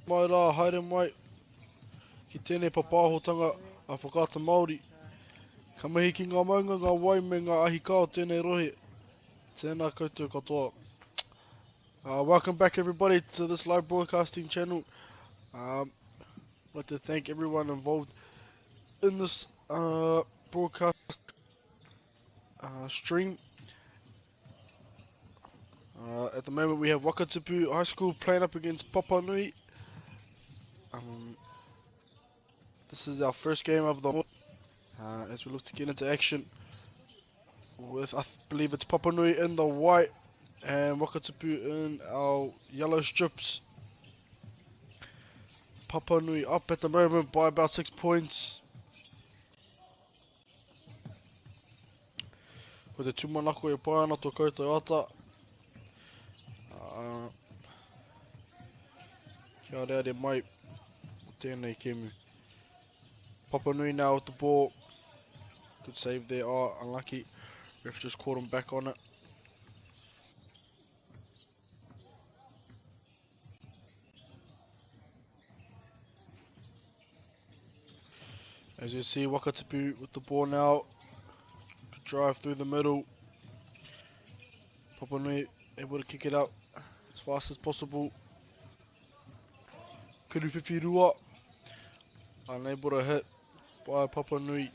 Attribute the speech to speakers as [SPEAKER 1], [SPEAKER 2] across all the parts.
[SPEAKER 1] Mai rā, haere mai, ki tēnei papāhotanga a whakata MΑORI. Ka mihi ki ngā maunga, ngā wai me ngā ahi kao tēnei rohe. Tēnā koutou katoa. Welcome back everybody to this live broadcasting channel. I'd like to thank everyone involved in this broadcast stream. At the moment we have Wakatipu High School playing up against Papanui. This is our first game of the as we look to get into action with, I believe it's Papanui in the white and Wakatipu in our yellow strips. Papanui up at the moment by about 6 points. Ko te tūmanako e pai ana tō koutou ata. Kia rea mai o tēnei kemu. Papanui now with the ball. Good save there. Oh, unlucky. Ref just caught him back on it. As you see, Wakatipu with the ball now. Good drive through the middle. Papanui able to kick it out as fast as possible. Kuruwhiwhirua unable to hit by Papanui,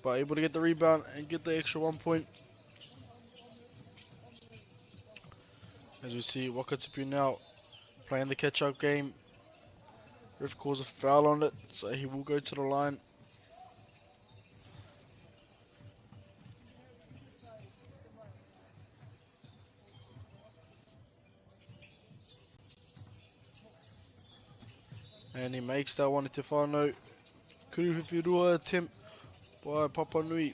[SPEAKER 1] but able to get the rebound and get the extra 1 point. As we see, Wakatipu now playing the catch-up game. Ref calls a foul on it, so he will go to the line. And he makes that one to whānau. Kuruwhiwhirua attempt by Papanui.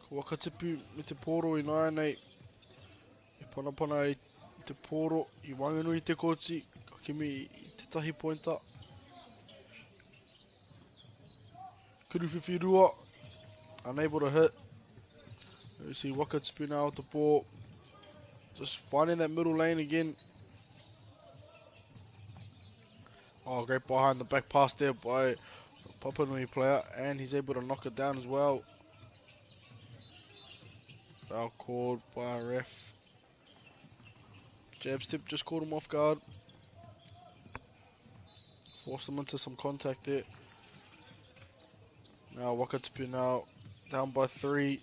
[SPEAKER 1] Ko Wakatipu me te poro I nai nei. I panapana I te poro, I wanganui te kōti, ka kimi I te tahi pointa. Kuruwhiwhirua, unable to hit. You see Wakatipu now with the ball. Just finding that middle lane again. Oh, great behind the back pass there by Papanui player, and he's able to knock it down as well. Foul called by a ref. Jab step just caught him off guard. Forced him into some contact there. Now Wakatipu now down by 3.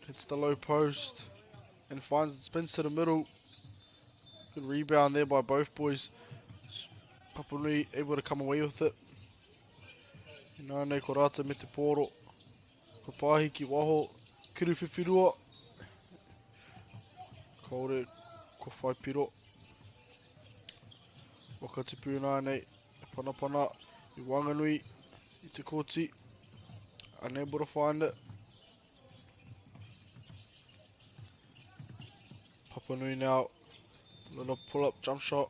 [SPEAKER 1] Hits the low post and spins to the middle. Good rebound there by both boys. Papanui able to come away with it. Nā nei ko rata me te poro. Ko pāhi ki waho. Kuruwhiwhirua. Kaore ko whaipiro. Wakatipu nā nei. Panapana I wanganui I te kōti. Unable to find it. Papanui now. Little pull up jump shot.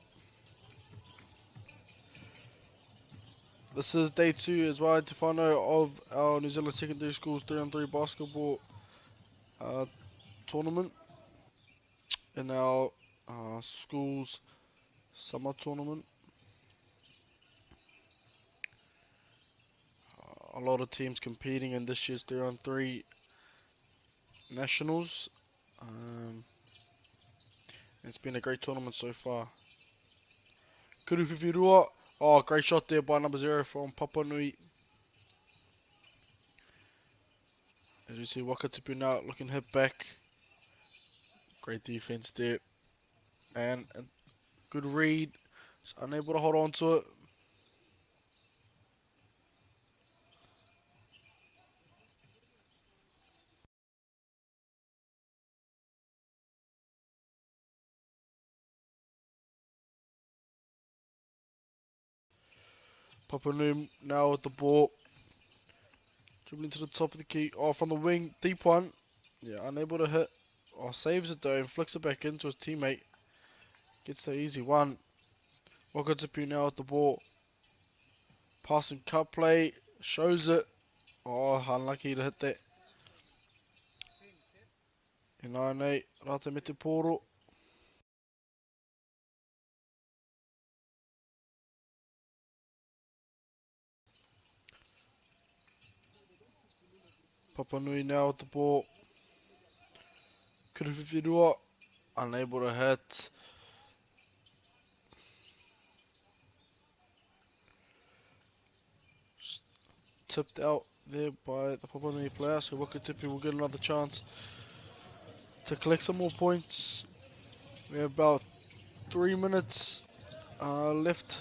[SPEAKER 1] This is day 2 as well to whānau of our New Zealand Secondary Schools 3-on-3 basketball tournament in our schools summer tournament. A lot of teams competing in this year's 3-on-3 nationals. It's been a great tournament so far. Kuruwhiwhirua. Oh, great shot there by number 0 from Papanui. As we see Wakatipu now looking hit back. Great defense there. And a good read. Just unable to hold on to it. Papanui now with the ball. Dribbling to the top of the key. Oh, from the wing. Deep one. Yeah, unable to hit. Oh, saves it though and flicks it back into his teammate. Gets the easy one. Wakatipu now with the ball. Passing cut play. Shows it. Oh, unlucky to hit that. Nā nei. Rata me te poro. Papanui now with the ball. Kuruwhiwhirua, unable to hit. Tipped out there by the Papanui player, so Wakatipu will get another chance to collect some more points. We have about 3 minutes left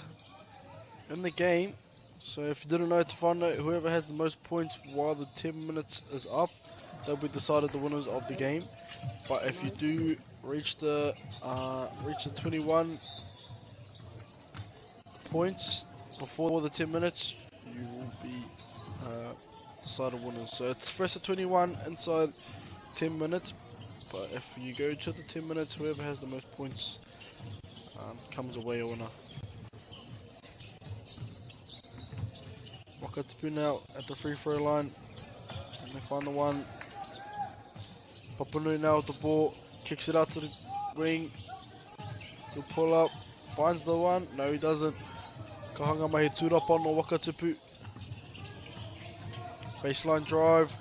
[SPEAKER 1] in the game. So if you didn't know, to find out whoever has the most points while the 10 minutes is up, they'll be decided the winners of the game. But if you do reach the 21 points before the 10 minutes, you will be decided winners. So it's first to 21 inside 10 minutes. But if you go to the 10 minutes, whoever has the most points comes away a winner. Wakatipu now at the free throw line. And they find the one. Papanui now with the ball. Kicks it out to the wing. He'll pull up. Finds the one. No, he doesn't. Kahanga mahi tūra up on the Wakatipu. Baseline drive.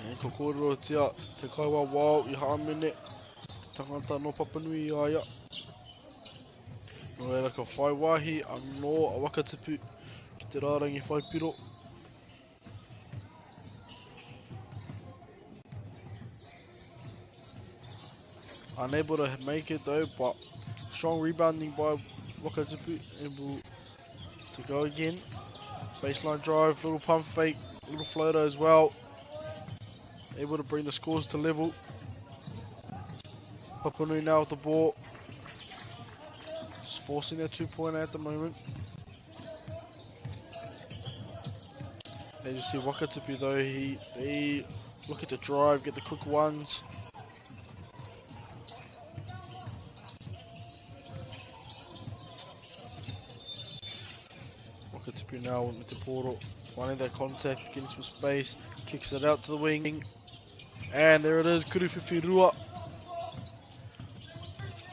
[SPEAKER 1] And ko kōrero tia. Te kaiwa wao I haamene. Te tangata no Papanui I aia. No era ka whai wahi anō a Wakatipu. Ki te rārangi whai piro. Unable to make it though, but strong rebounding by Wakatipu, able to go again. Baseline drive, little pump fake, little floater as well. Able to bring the scores to level. Papanui now with the ball. Just forcing their 2-pointer at the moment. As you see Wakatipu though, he look at the drive, get the quick ones. Wakatipu now with the portal, finding that contact, getting some space, kicks it out to the wing, and there it is, Kuruwhiwhirua.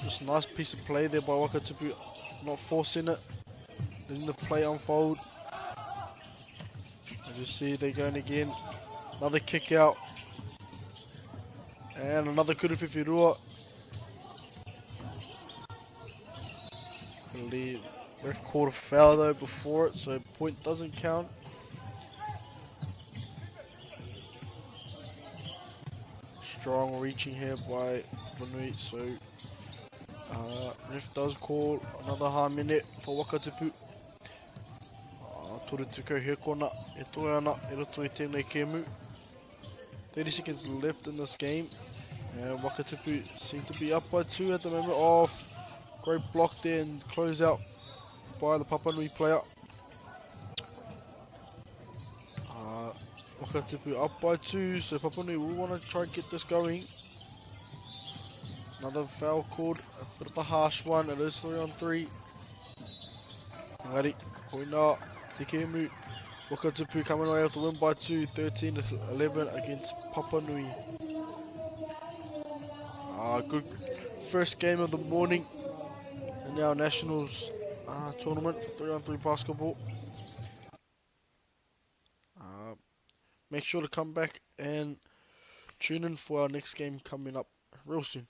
[SPEAKER 1] Just a nice piece of play there by Wakatipu, not forcing it, letting the play unfold. As you see, they're going again, another kick out, and another Kuruwhiwhirua. I believe ref called a foul though before it, so point doesn't count. Strong reaching here by Papanui, so ref does call another half minute for Wakatipu. Tore tuko he kona, e toe ana, e roto I tēnei kēmu. 30 seconds left in this game, and Wakatipu seem to be up by 2 at the moment. Oh, great block there and close out by the Papanui player. Wakatipu up by 2, so Papanui will want to try and get this going. Another foul called, a bit of a harsh one, it is 3 on 3. Engari, koina, te kēmu. Wakatipu coming away with the win by 2, 13-11 against Papanui. Good first game of the morning in our Nationals tournament for 3 on 3 basketball. Make sure to come back and tune in for our next game coming up real soon.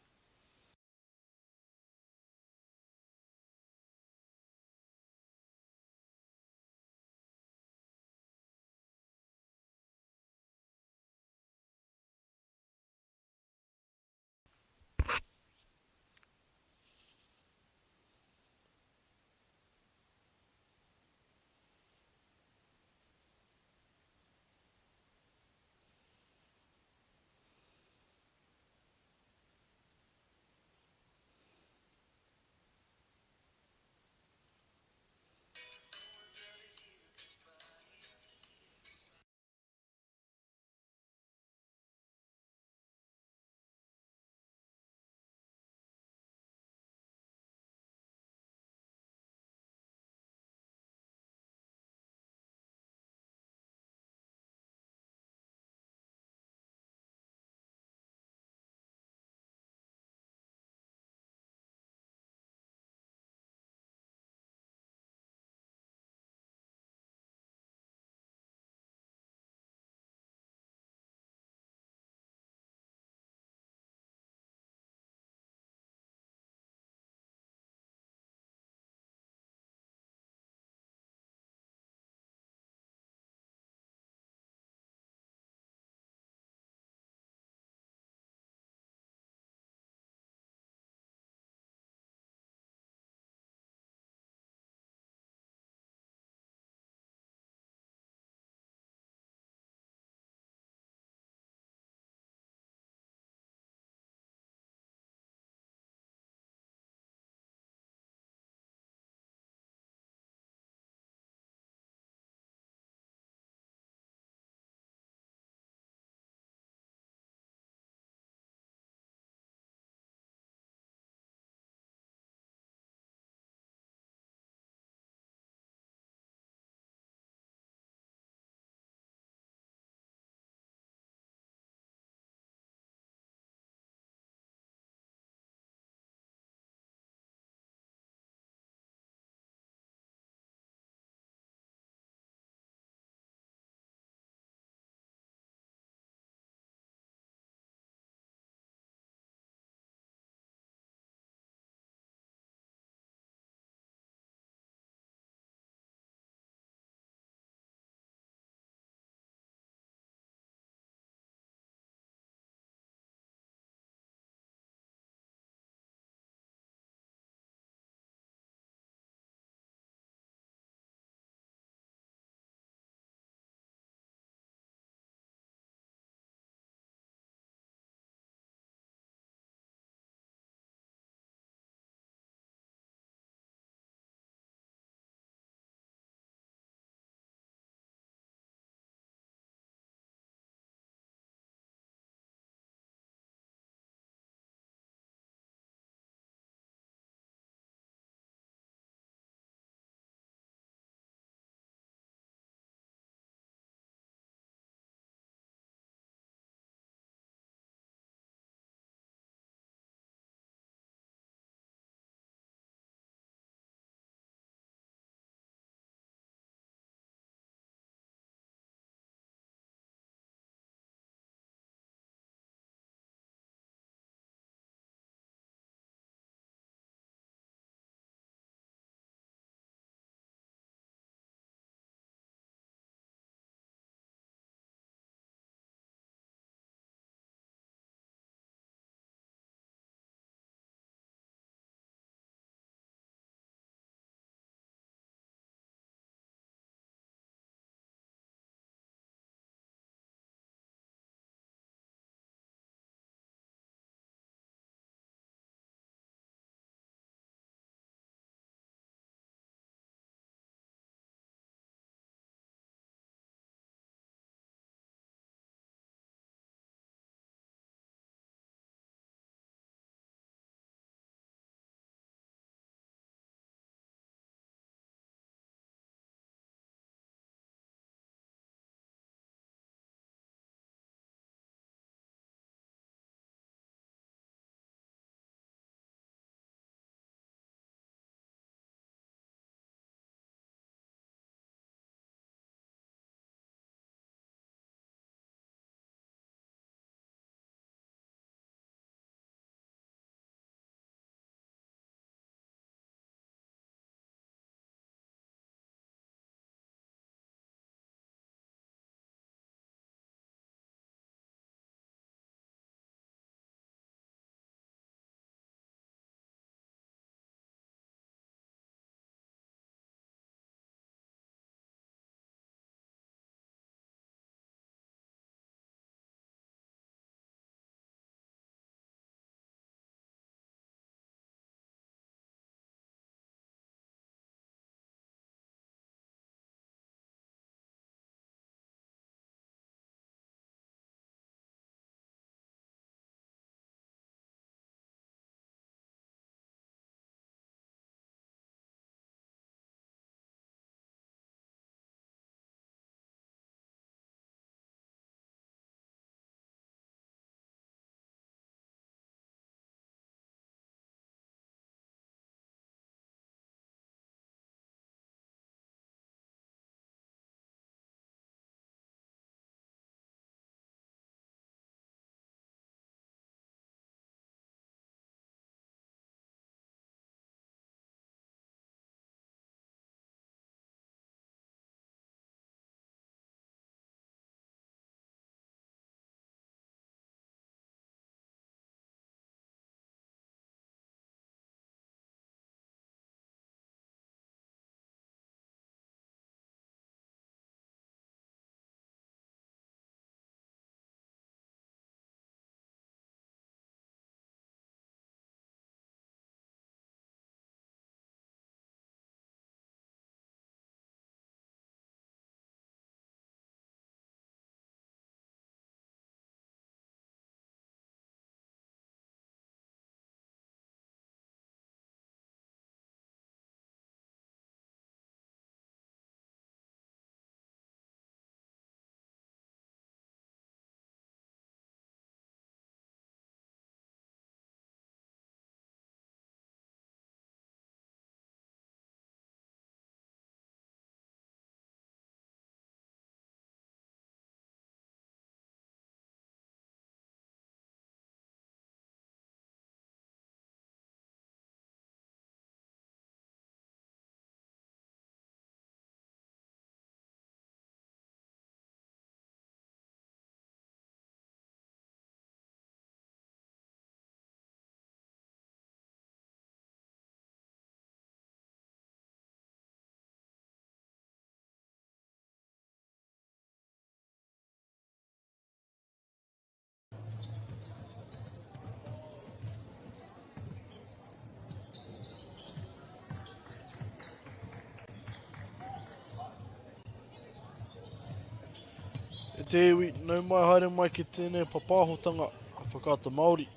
[SPEAKER 1] te iwi, nau mai haere mai ki tēnei papahotanga a whakaata Māori.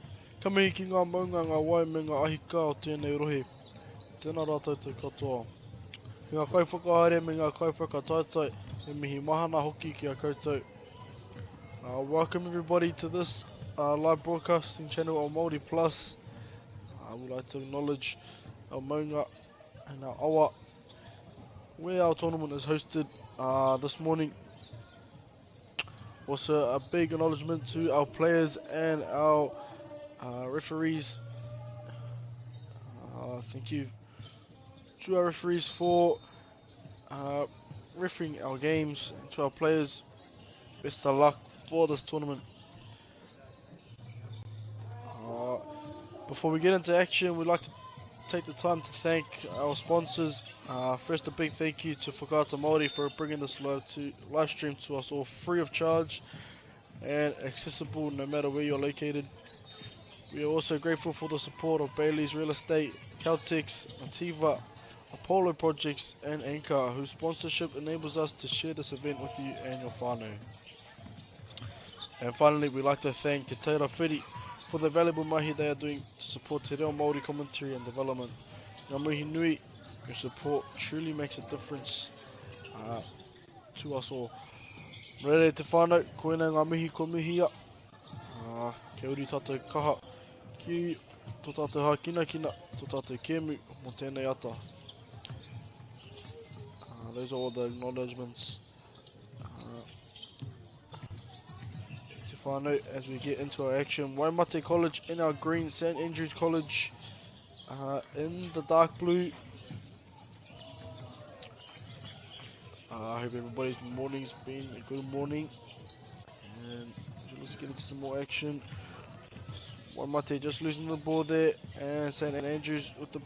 [SPEAKER 1] Ka mihi ki ngā maunga ngā wai me ngā ahika o tēnei rohe. Tēnā rātou te katoa. Ki ngā kai whakahaere me ngā kai whakataitai, e mihi mahana hoki ki a koutou. Welcome everybody to this live broadcasting channel on MAORI Plus. I would like to acknowledge our maunga and our awa, where our tournament is hosted this morning. Also a big acknowledgement to our players and our referees. Thank you to our referees for refereeing our games, and to our players, best of luck for this tournament. Before we get into action, we'd like to take the time to thank our sponsors. First, a big thank you to Whakaata Māori for bringing this live stream to us all free of charge and accessible no matter where you're located. We are also grateful for the support of Bailey's Real Estate, Caltex, Antiva, Apollo Projects and Anchor, whose sponsorship enables us to share this event with you and your whānau. And finally, we'd like to thank Te Teira Whiri for the valuable mahi they are doing to support Te Reo Māori commentary and development. Ngā mihi nui, your support truly makes a difference to us all. Rere te whānau, koena ngā mihi ko mihia. Kia uri tātou kaha, ki tō tātou hā kina, tō tātou kēmu, mo tēnei ata. Those are all the acknowledgements. As we get into our action, Waimate College in our green, St Andrews College in the dark blue. I hope everybody's morning's been a good morning, and let's get into some more action. Waimate just losing the ball there, and St Andrews with the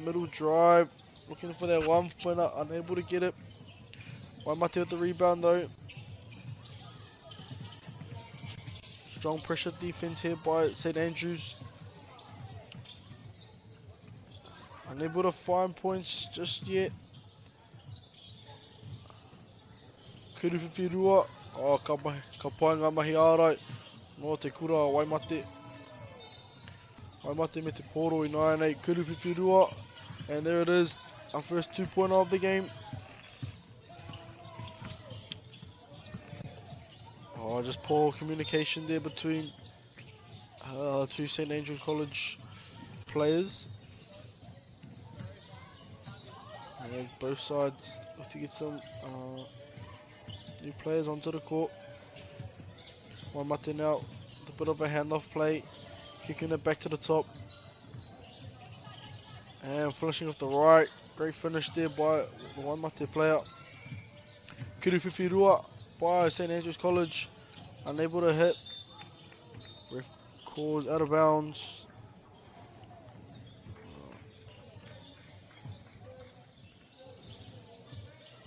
[SPEAKER 1] middle drive, looking for that one pointer, unable to get it. Waimate with the rebound though. Strong pressure defense here by St Andrews. Unable to find points just yet. Kuruwhiwhirua. Ka pai ngā mahi ārai. No te kura a Waimate. Waimate me te poro I 9-8. Kuruwhiwhirua. And there it is. Our first 2-pointer of the game. Just poor communication there between two St Andrews College players. And both sides look to get some new players onto the court. Waimate now with a bit of a handoff play, kicking it back to the top. And finishing off the right. Great finish there by the Waimate player. Kuruwhiwhirua by St Andrews College. Unable to hit. Ref calls out of bounds.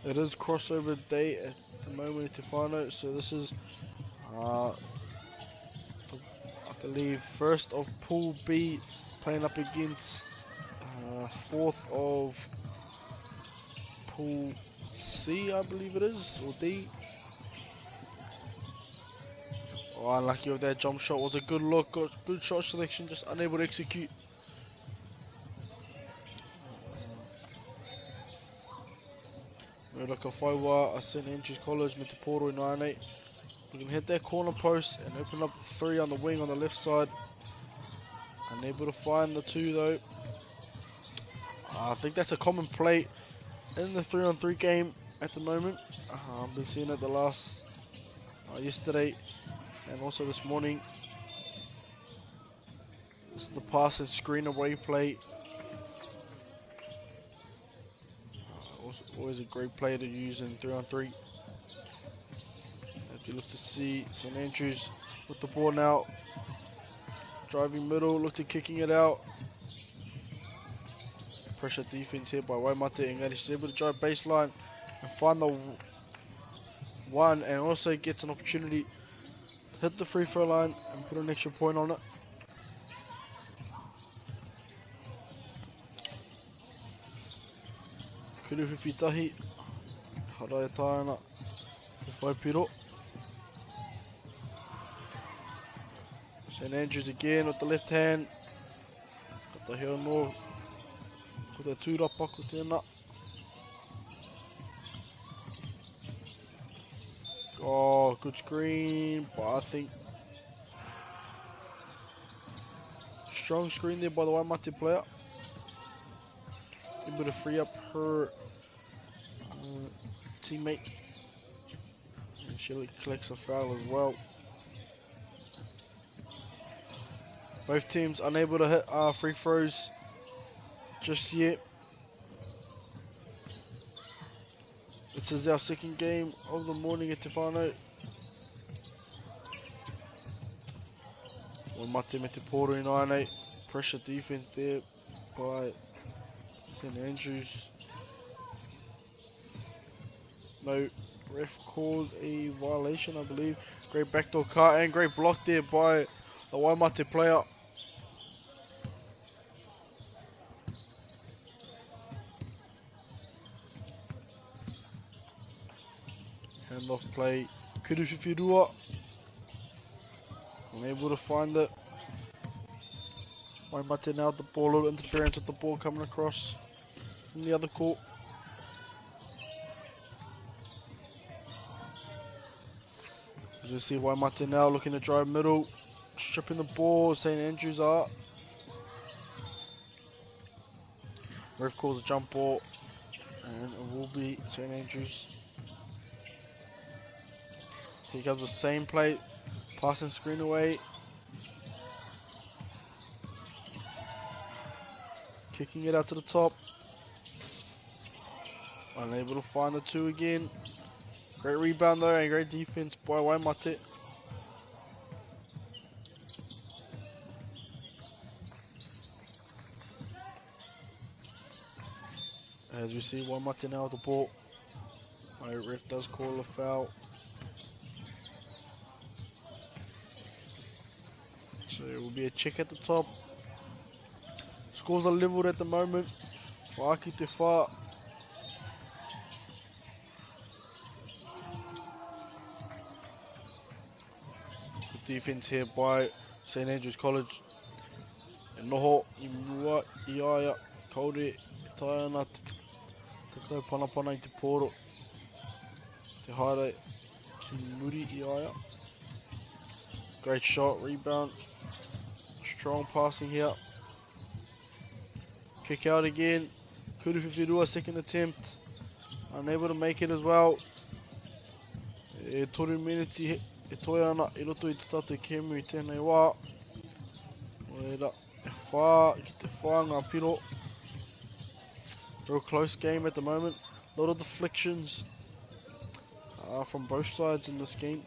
[SPEAKER 1] It is crossover day at the moment to find out. So this is, I believe, first of Pool B, playing up against fourth of Pool C, I believe it is, or D. Unlucky with that jump shot. Was a good look, good shot selection, just unable to execute. Like a 5-wire, St Andrews College, me te poro I 9-8. We can hit that corner post and open up 3 on the wing on the left side. Unable to find the 2 though. I think that's a common play in the 3-on-3 game at the moment. I've been seeing it the last yesterday and also this morning. This is the pass and screen away play. Always a great play to use in 3-on-3. If you look to see St Andrews with the ball now, driving middle, looked at kicking it out. Pressure defense here by Waimate, and he's able to drive baseline and find the 1, and also gets an opportunity to hit the free throw line and put an extra point on it. Kuruwhiwhitahi, harai tāna, te whaipiro. St Andrews again with the left hand. Got the heel no. Ko te tūrapa ko tēnā. Oh, good screen, but I think strong screen there by the Waimate player. Able to free up her teammate. And she collects a foul as well. Both teams unable to hit free throws just yet. This is our second game of the morning at Te Whānau. Waimate me te pōro in ainei. Pressure defense there by St Andrews. No, ref calls a violation, I believe. Great backdoor cut and great block there by the Waimate player. Handoff play, Kuruwhiwhirua, unable to find it. Waimate now with the ball, a little interference with the ball coming across from the other court. As you see, Waimate now looking to drive middle, stripping the ball. St Andrews are. Ref calls a jump ball, and it will be St Andrews. Here comes the same play, passing screen away. Kicking it out to the top. Unable to find the two again. Great rebound though and great defense by Waimate. As we see Waimate now with the ball. My ref does call a foul. So it will be a check at the top. Scores are levelled at the moment. Wāki te whā. Good defense here by St Andrews College. E noho, I mua, I aia, kaore, e tae ana te kau panapana I te pōro. Te haere, ki muri I aia. Great shot, rebound. Strong passing here. Kick out again. Kuruwhiwhirua, second attempt. Unable to make it as well. E toru miniti e toi ana I roto I te tatu kemu I tēnei wā. Oera, e whā, ki te whā ngā piro. Real close game at the moment. A lot of deflections from both sides in this game.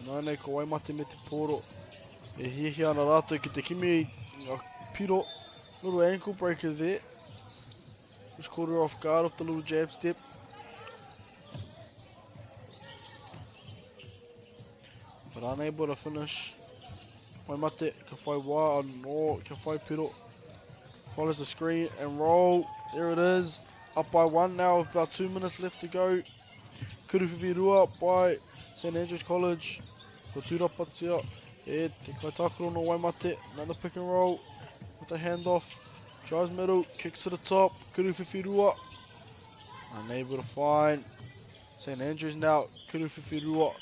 [SPEAKER 1] Nānei ko Waimate me te pōro. E hihia ana rātou ki te kimi ngā piro. Little ankle breaker there. Just caught her off guard off the little jab step. But unable to finish. Waimate ka whai wā anō, ka whai piro. Follows the screen and roll. There it is. Up by one now with about 2 minutes left to go. Kuruwhiwhirua by St Andrews College. Ko tūrapatia. E te kaitakoro no Waimate. Another pick and roll with a handoff. Drives middle. Kicks to the top. Kuruwhiwhirua. Unable to find. St Andrews now. Kuruwhiwhirua.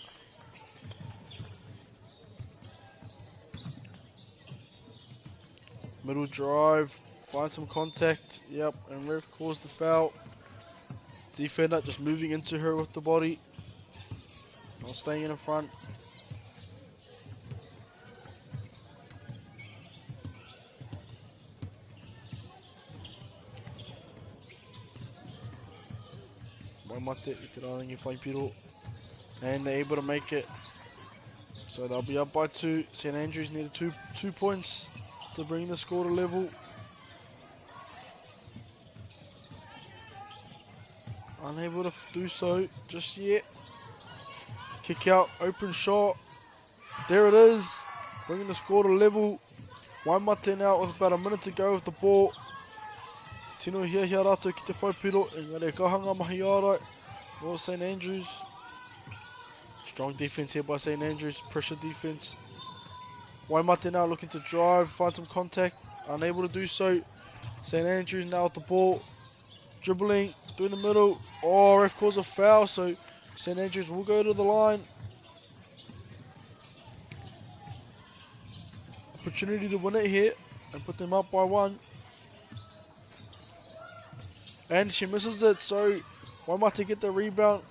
[SPEAKER 1] Middle drive. Find some contact. Yep. And ref calls the foul. Defender just moving into her with the body. Not staying in front. Waimate I te rārangi whaipiro. And they're able to make it. So they'll be up by 2. St Andrews needed two points to bring the score to level. Unable to do so just yet. Kick out, open shot. There it is. Bringing the score to level. Waimate now with about a minute to go with the ball. Tino hia rātou ki te whaipiro. Engare kahanga mahi ārai. Well, St Andrews Strong defense here by St Andrews. Pressure defense. Waimate now looking to drive, find some contact. Unable to do so. St Andrews now with the ball. Dribbling through the middle. Oh, ref calls a foul, so St Andrews will go to the line. Opportunity to win it here and put them up by 1. And she misses it, so Waimate get the rebound.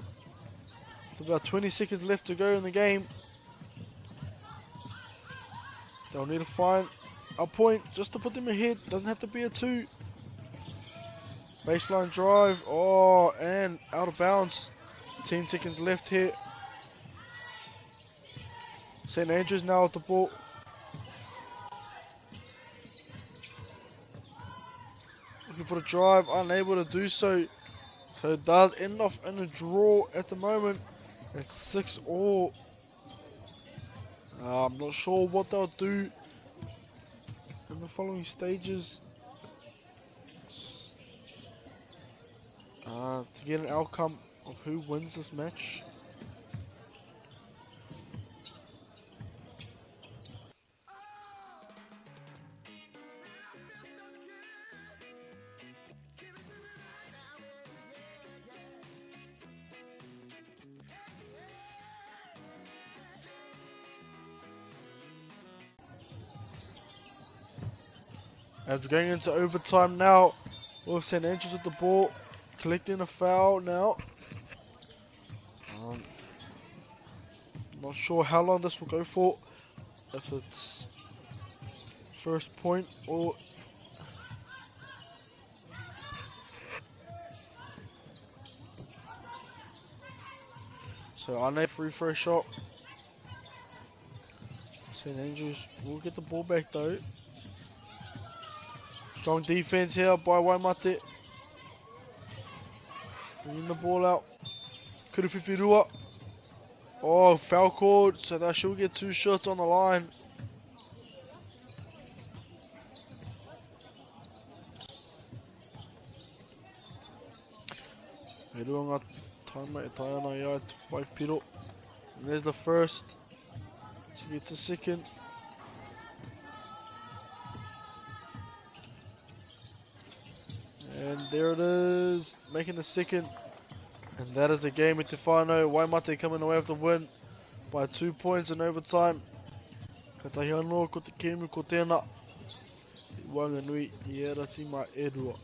[SPEAKER 1] With about 20 seconds left to go in the game. They'll need to find a point just to put them ahead. Doesn't have to be a 2. Baseline drive. Oh, and out of bounds. 10 seconds left here. St Andrews now with the ball. Looking for the drive. Unable to do so. So it does end off in a draw at the moment. It's 6-all. I'm not sure what they'll do in the following stages to get an outcome of who wins this match. As we're going into overtime now, with St Andrews with the ball, collecting a foul now. Not sure how long this will go for, if it's first point or... So unable free throw shot. St Andrews will get the ball back though. Strong defense here by Waimate. Bringing the ball out. Kurififirua. Oh, foul called, so they should get 2 shots on the line. And there's the first. She gets a second. And there it is, making the second. And that is the game in Te Whānau. Waimate coming away with the win by 2 points in overtime. Ka tahi anō ko te kēmu ko tēnā. I Wanganui i Erati MΑORI.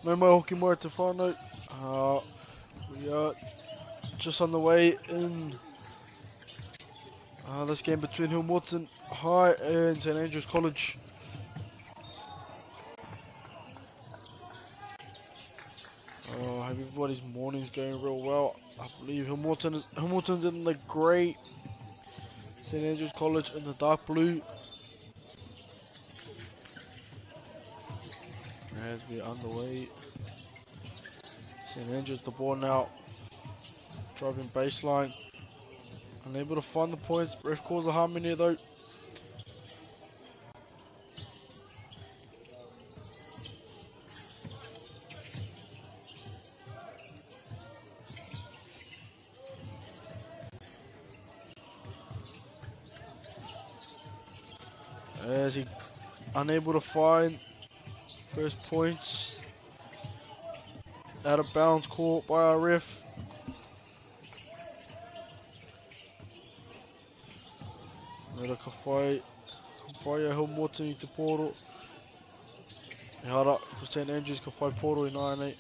[SPEAKER 1] No more hoki more te whānau. We are just on the way in this game between Hillmorton High and St Andrews College. I hope everybody's morning's going real well. I believe Hillmorton's in the grey, St Andrews College in the dark blue. As we're underway, St Andrews the ball now, driving baseline, unable to find the points. Ref calls a harmony though. As he unable to find first points, out of bounds caught by our ref. Nera ka whai a Hillmorton I te poro. E hara, ko St Andrews ka whai poro I 9-8.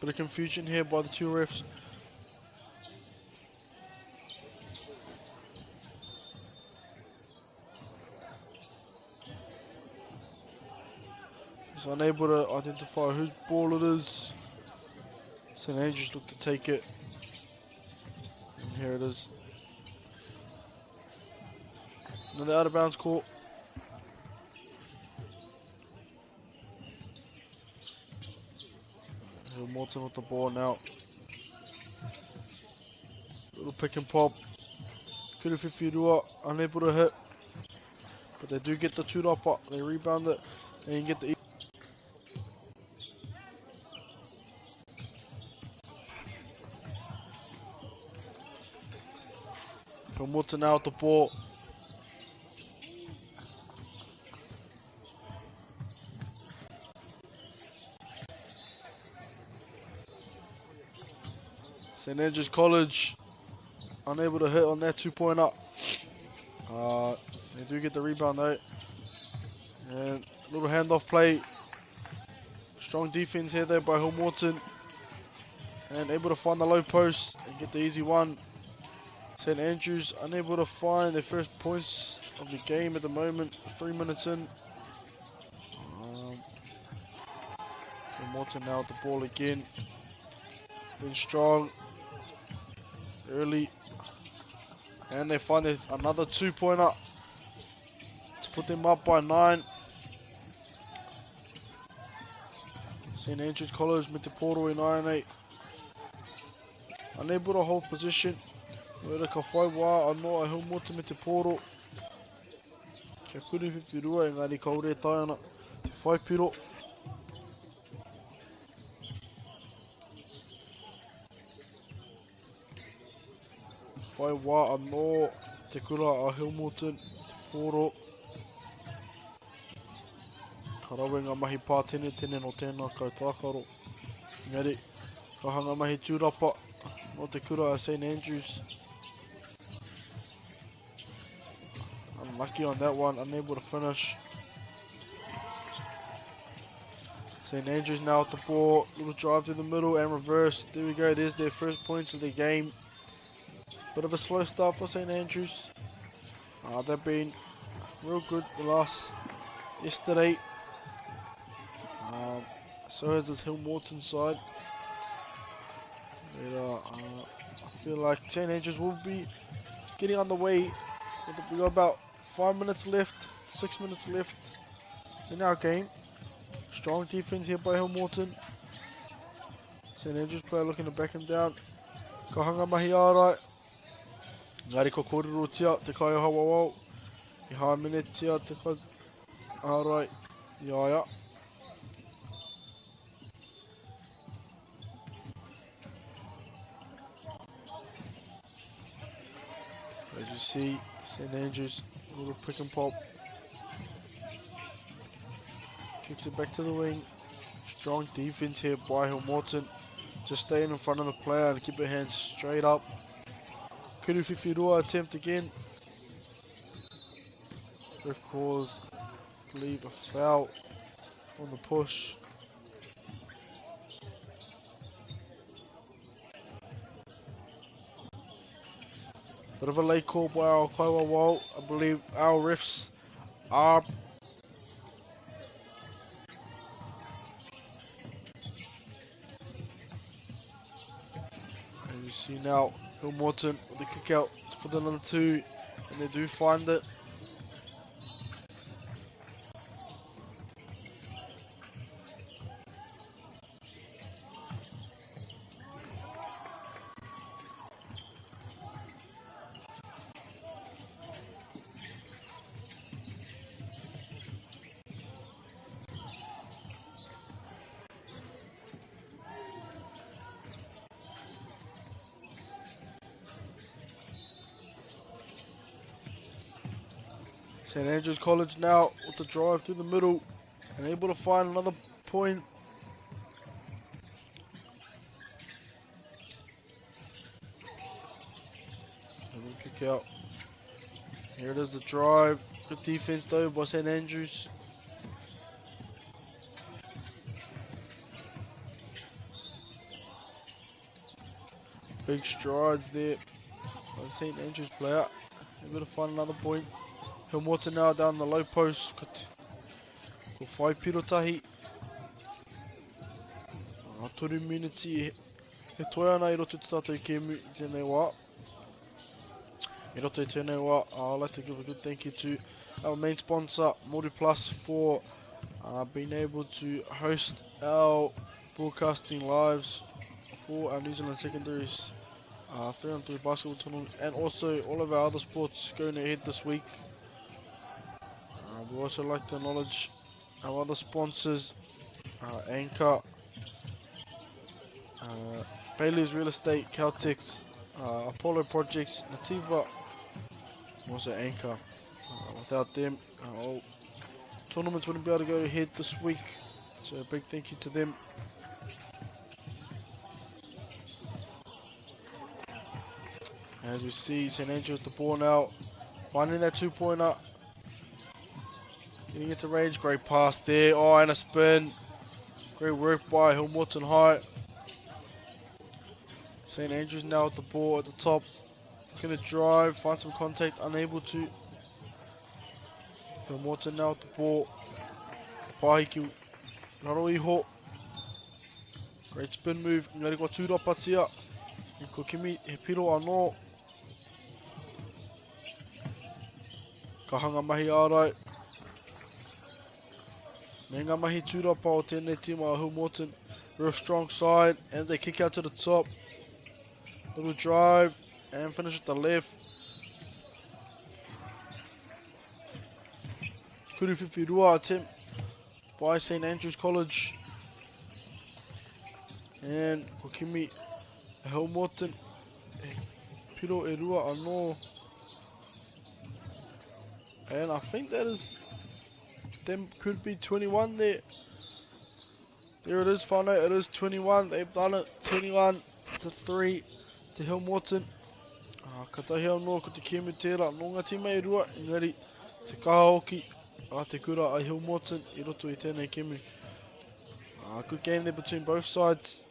[SPEAKER 1] Bit of confusion here by the two refs. He's unable to identify whose ball it is. St Andrews look to take it. And here it is. Another out of bounds call. Hillmorton with the ball now. Little pick and pop. Kuruwhiwhirua unable to hit. But they do get the tūrapa. They rebound it and get the. Hillmorton now with the ball. St Andrews College unable to hit on that 2-pointer. They do get the rebound though. And a little handoff play. Strong defense here there by Hillmorton. And able to find the low post and get the easy one. St Andrews unable to find their first points of the game at the moment. 3 minutes in. Hillmorton now with the ball again. Been strong early, and they find another 2-pointer to put them up by 9. St Andrews College with the portal in 9-8. Unable to hold position. Wera ka whai wā anō a Hillmorton me te poro. Kia kuruwhiwhirua engari kaore tai ana te whai piro. Whai wā anō te kura a Hillmorton, te poro. Ka rawe ngā mahi pā tene no tēnā kautākaro. Engari, ka hanga mahi tūrapa no te kura a St Andrews. Unlucky on that one, unable to finish. St Andrews now with the ball, little drive through the middle and reverse. There we go, there's their first points of the game. Bit of a slow start for St Andrews. They've been real good the last yesterday. So has this Hillmorton side. But, I feel like St Andrews will be getting on the way. We got about 5 minutes left, 6 minutes left in our game. Strong defense here by Hillmorton. St Andrews player looking to back him down. Ka hanga mahi ārai. Ngari ko kōrero tia te kai o hawawau. I haimene tia te kai ārai. Iaia. As you see, St Andrews, a little pick and pop. Kicks it back to the wing. Strong defense here by Hillmorton. Just staying in front of the player and keep your hands straight up. Kuruwhiwhirua attempt again. Ref calls, I believe, a foul on the push. Bit of a late call by our Kaiwa Wall. I believe our refs are and you see now Hillmorton with the kick out for the number 2, and they do find it. St Andrews College now with the drive through the middle and able to find another point. And we'll kick out. Here it is, the drive. Good defense though by St Andrews. Big strides there by the St Andrews player. Able to find another point. Hillmorton now down the low post. Ko whai pirotahi. Toru minutes he toi ana I roto te tātou kēmu I tēnei wā. I roto I tēnei wā, I'd like to give a good thank you to our main sponsor, MＡORI Plus, for being able to host our broadcasting lives for our New Zealand secondaries 3-on-3 basketball tournament, and also all of our other sports going ahead this week. We'd also like to acknowledge our other sponsors, Anchor, Bailey's Real Estate, Caltex, Apollo Projects, Nativa, and also Anchor. Without them, all tournaments wouldn't be able to go ahead this week, so a big thank you to them. As we see, St Andrews with the ball now, finding that 2-pointer, getting into range, great pass there, oh, and a spin, great work by Hillmorton High. St Andrews now with the ball at the top, going to drive, find some contact, unable to. Hillmorton now with the ball, Pahiki, Naroiho, great spin move, ngari kua tūrapatia, I ko kimi he piro anō. Ka hanga mahi ārai. Me ngā mahi tūrapa o tēnei tīma o Hillmorton. Real strong side, and they kick out to the top. Little drive, and finish with the left. Kuriwhiwhirua attempt by St Andrews College. And Kokimi Hillmorton. Piro e rua anō. And I think that is, them could be 21 there. There it is, whānau, it is 21. They've done it, 21-3 to Hillmorton. Katahi anō ko te kēmu tērā, nō ngā tīma e rua, engari te kahaoki a te kura a Hillmorton I roto I tēnei kēmu. Good game there between both sides.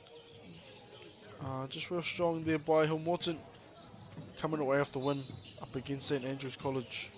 [SPEAKER 1] Just real strong there by Hillmorton, coming away off the win up against St Andrews College.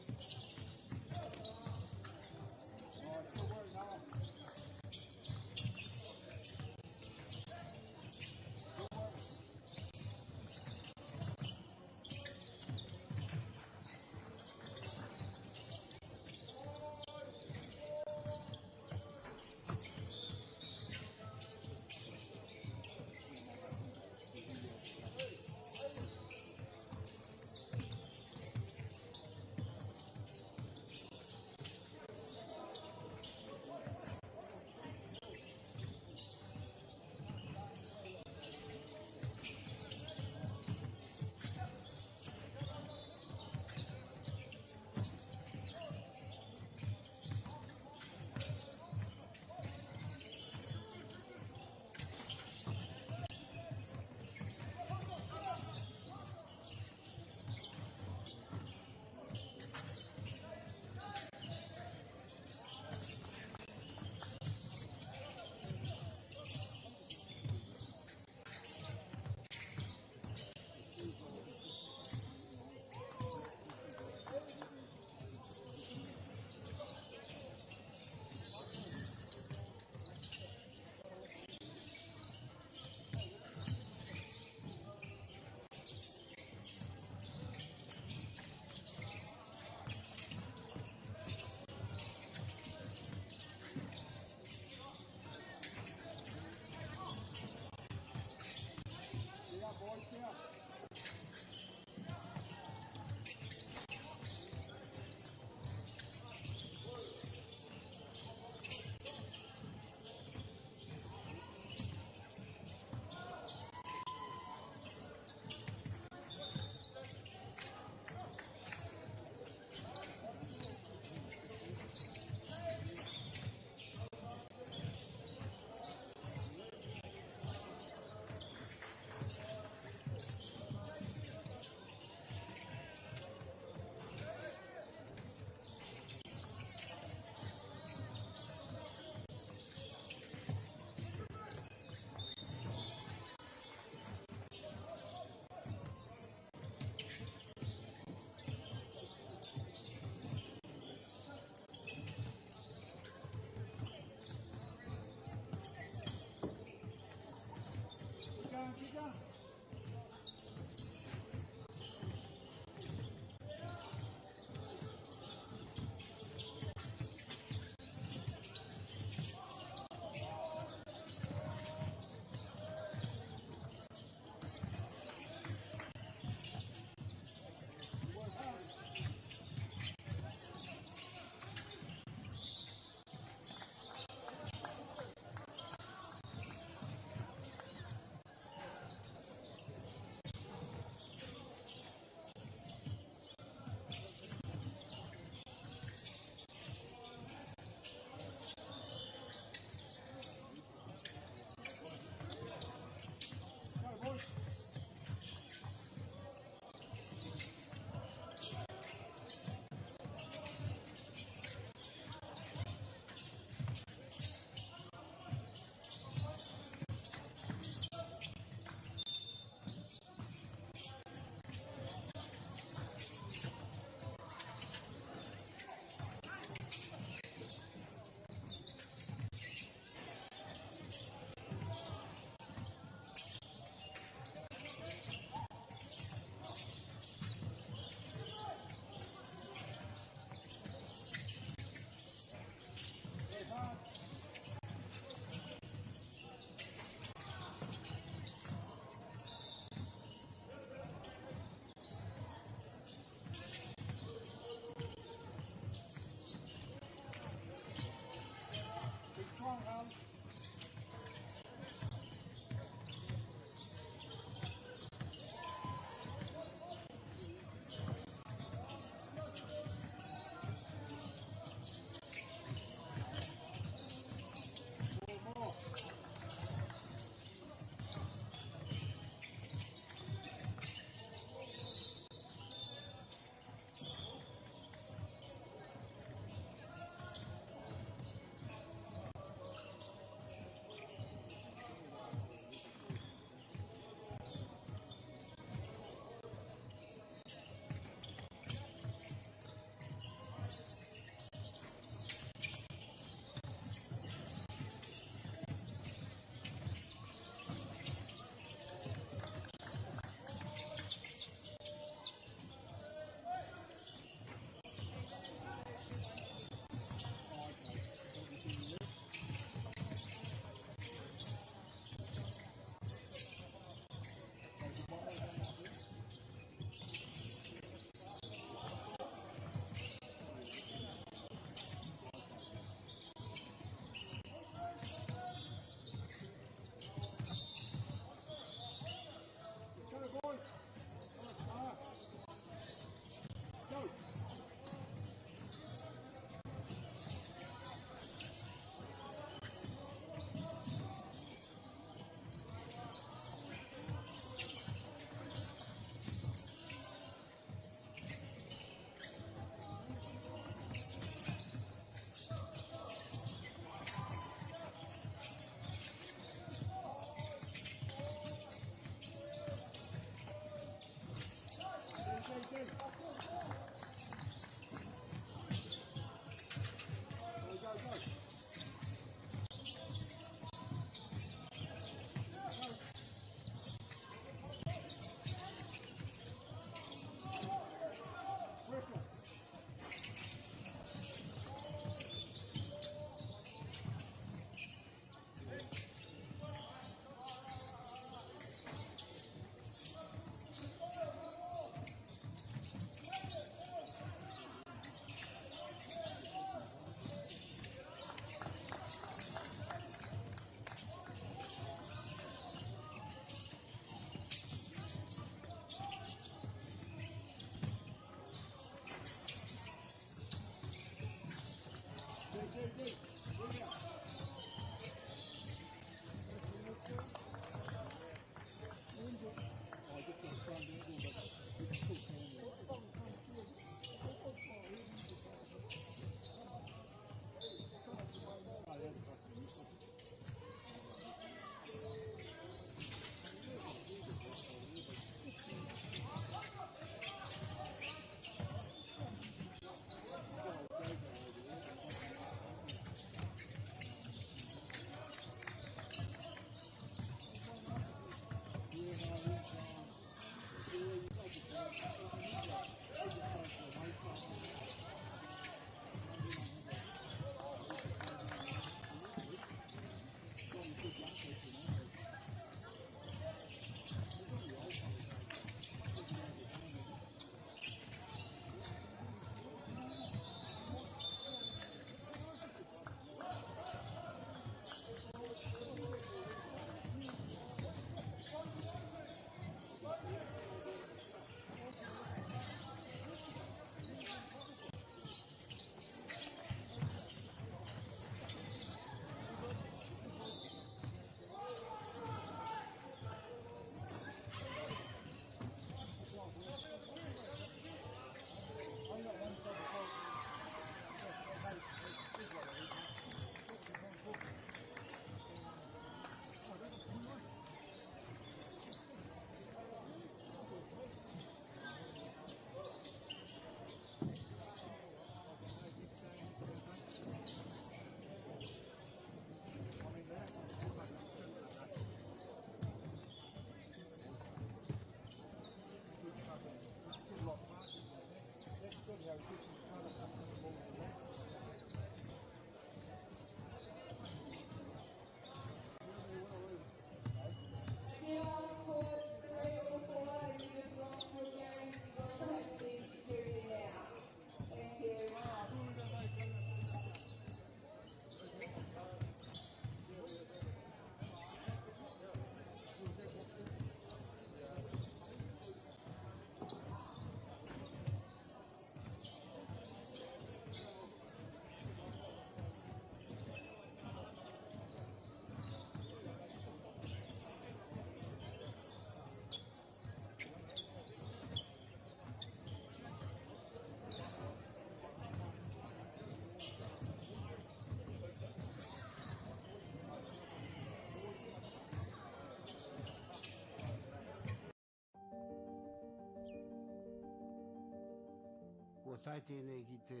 [SPEAKER 2] tai tēnei ki te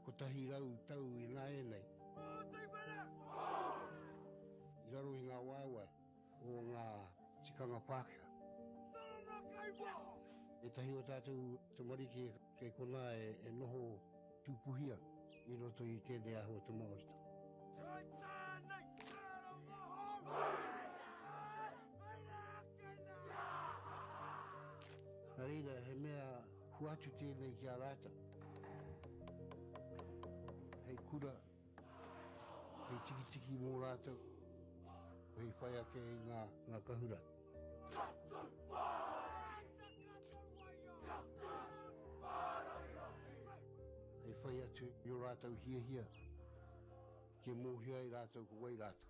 [SPEAKER 2] kotahi rau tau I ngā e nei. I raro I ngā waiwai o ngā tikanga Pākehā. E tahi o tātou te mariki kei kona e noho tūpuhia I roto I tēnei aho te MΑORI. Nā reira, he mea huatu tēnei ki a rāta. Hei kura, hei tiki mō rātou, hei whaia kei ngā kahura. Hei whai atu I o rātou hia, ke mōhia I rātou ko wai rātou.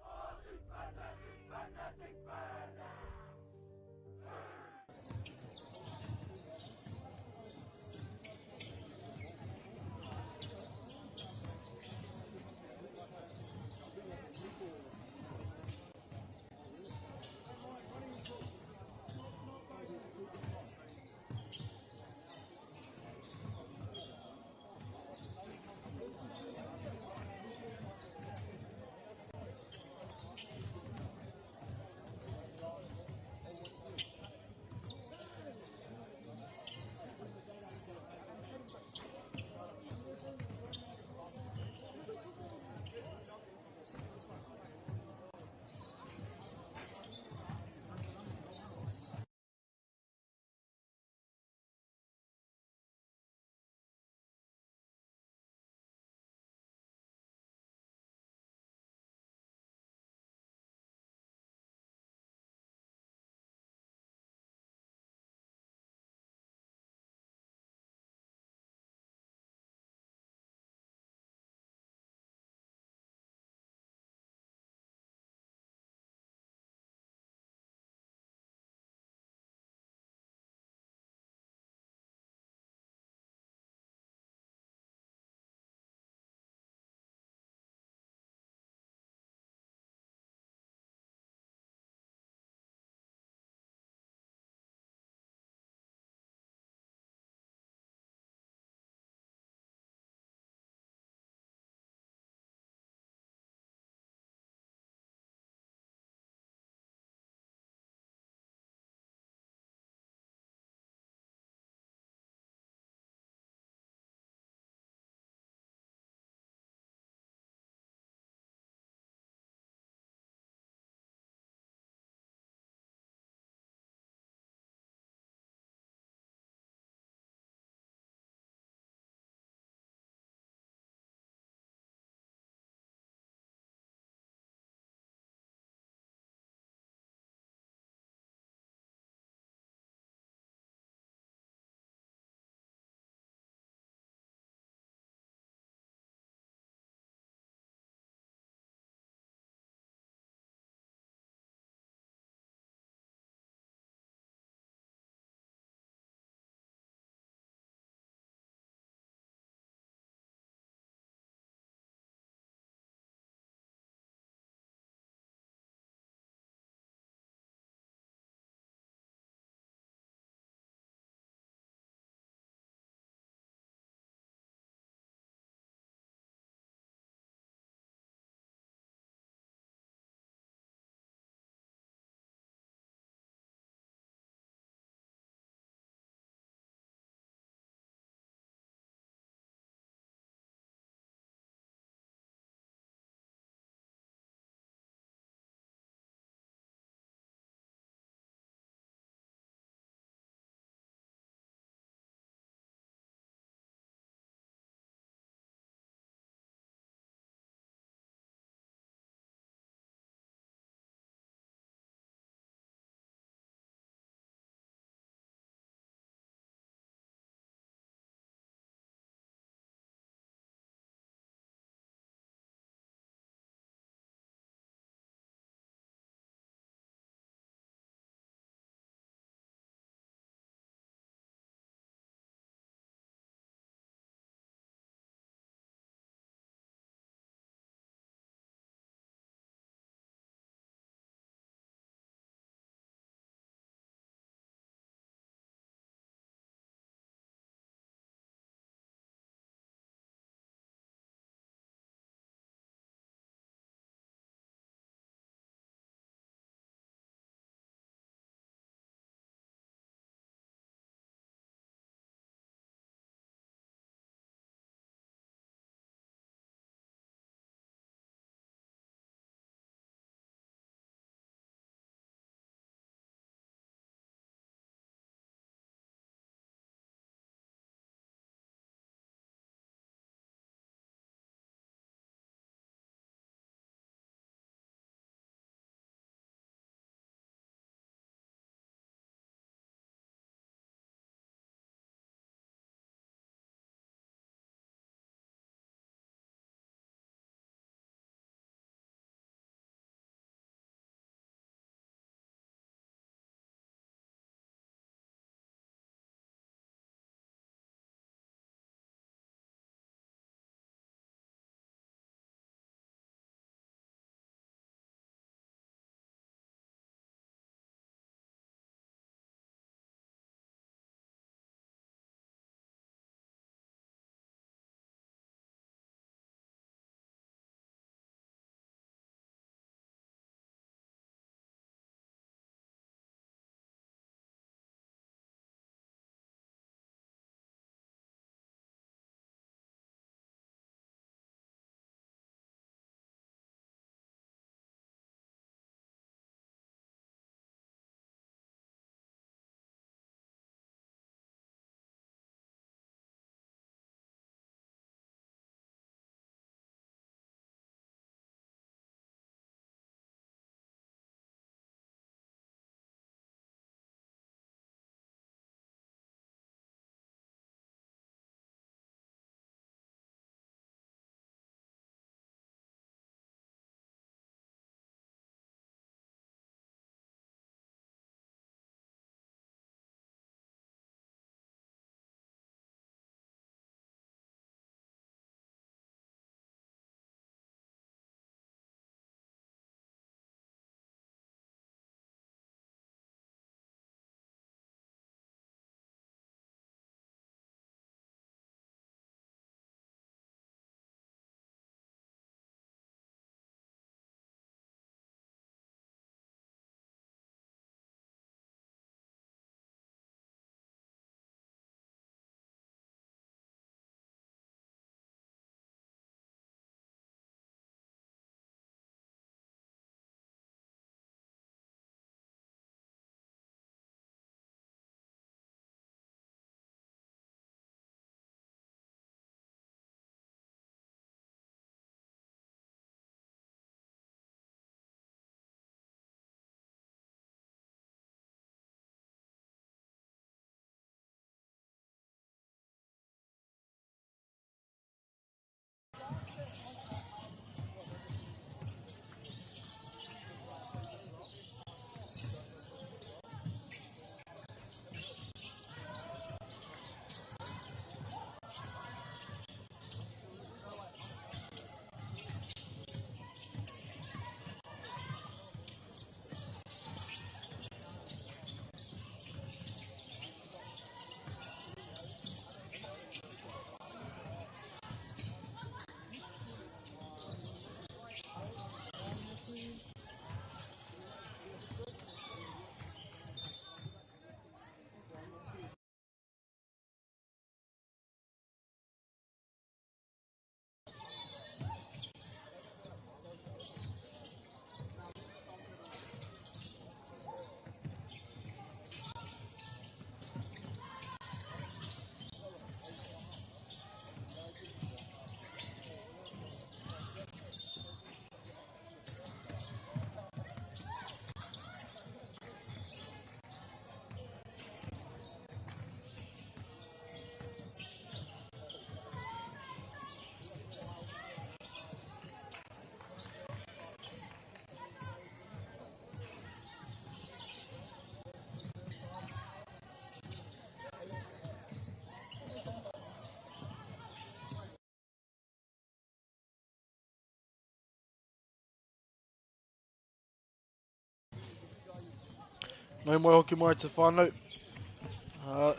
[SPEAKER 1] No more hoki mai te whānau.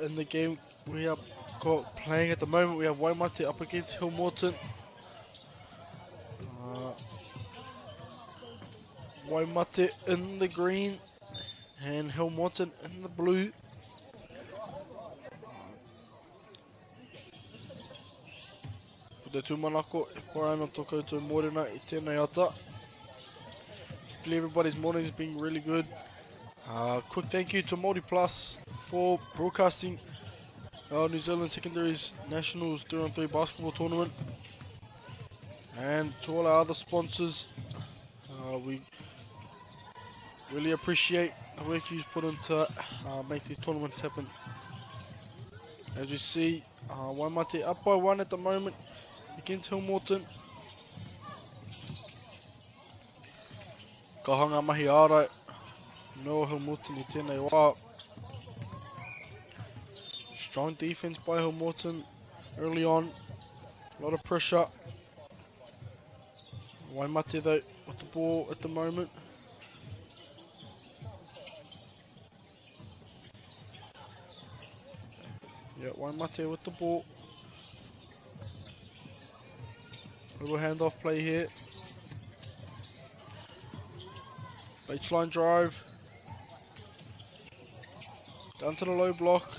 [SPEAKER 1] In the game we are playing at the moment, we have Waimate up against Hillmorton. Waimate in the green and Hillmorton in the blue. Ko te tūmanako, e pai ana tō koutou mōrena I tēnei ata. Hopefully everybody's morning has been really good. Quick thank you to MāORI Plus for broadcasting our New Zealand Secondaries Nationals 3x3 basketball tournament. And to all our other sponsors, we really appreciate the work you've put into make these tournaments happen. As you see, Waimate up by 1 at the moment against Hillmorton. Ka hanga mahi ārai, no Hillmorton I tēnei wā. Strong defense by Hillmorton early on, a lot of pressure. Waimate though with the ball at the moment. Yeah, Waimate with the ball. Little handoff play here. Baseline drive. Down to the low block.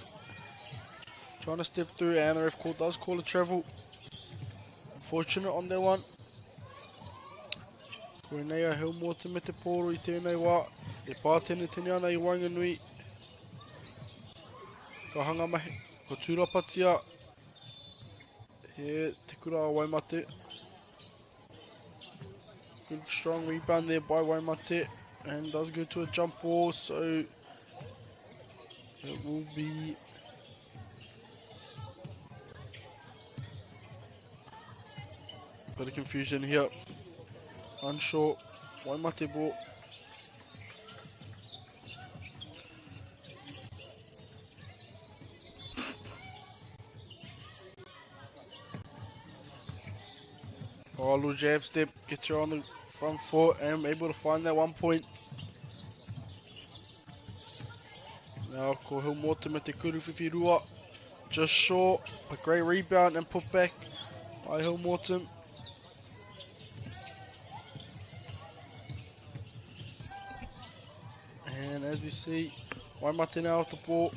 [SPEAKER 1] Trying to step through and the ref does call a travel. Unfortunate on that one. Koe nei a Hillmorton me te pōro I tēnei wā. E pātene tene ana I Wainganui. Ka hanga mahi, ko tūrapatia. Here, te kura a Waimate. Good strong rebound there by Waimate. And does go to a jump ball, so it will be a bit of confusion here. Unsure. Waimate ball. Oh, a little jab step, gets her on the front foot and able to find that 1 point. Now, ko Hillmorton me te kuruwhiwhirua. Just short, a great rebound and put back by Hillmorton. And as we see, Waimate now with the ball.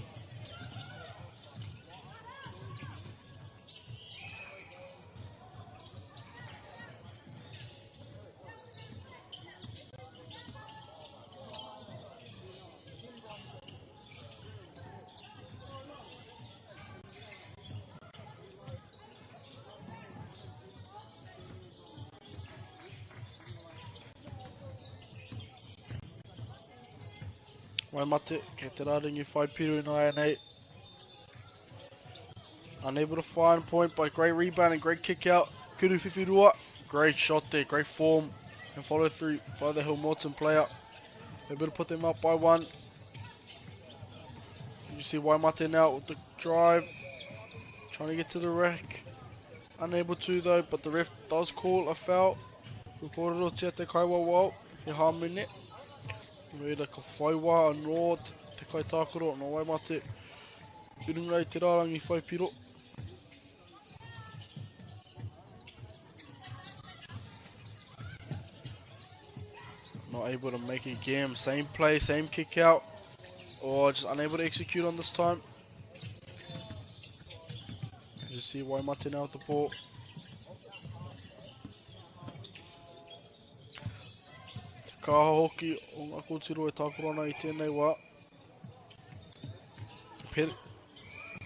[SPEAKER 1] Waimate, kei te rāringi whai piru in INA. Unable to find point, by great rebound and great kick out. Kuru Whiwhirua, great shot there, great form and follow through by the Hillmorton player. Able to put them up by 1. You see Waimate now with the drive, trying to get to the rack. Unable to though, but the ref does call a foul. Reported tia te kaiwa wau, he hāmene. Reira ka whaiwa anō te kaitākoro no Waimate. Urungai te rārangi whaipiro. Not able to make it again. Same play, same kick out. Or just unable to execute on this time. As you see Waimate now with the ball. Kaha hoki o ngā kōtiro e tākorona I tēnei wā.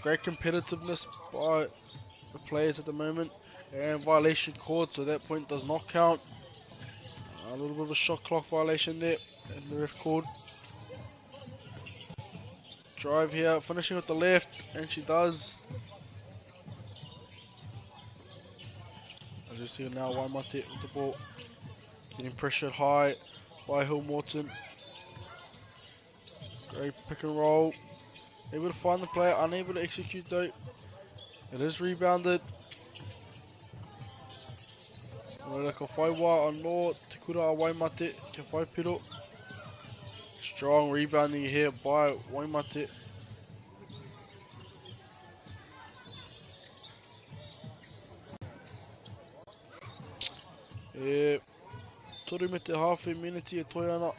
[SPEAKER 1] Great competitiveness by the players at the moment. And violation called, so that point does not count. A little bit of a shot clock violation there, and the ref called. Drive here, finishing with the left, and she does. As you see now, Waimate with the ball. Getting pressured high by Hillmorton. Great pick and roll. Able to find the player, unable to execute though. It is rebounded. Reira ka whaiwa anō te kura a Waimate, kia whaipiro. Strong rebounding here by Waimate. Toru me te hawhi miniti e toi ana.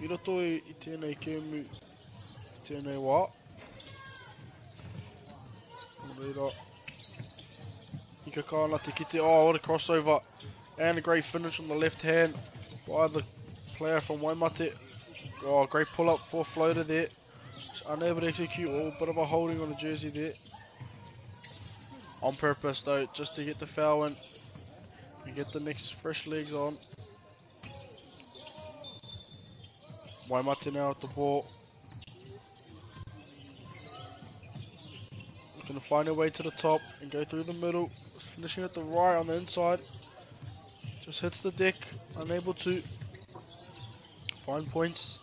[SPEAKER 1] I roto i tēnei kēmu, i tēnei wā. Reira. Ika kāna te kite. Oh, what a crossover. And a great finish on the left hand by the player from Waimate. Oh, great pull up for floater there. Just unable to execute. Oh, bit of a holding on the jersey there. On purpose though, just to get the foul in. And get the next fresh legs on. Waimate now at the ball. Looking to find a way to the top and go through the middle. Finishing at the right on the inside. Just hits the deck, unable to find points.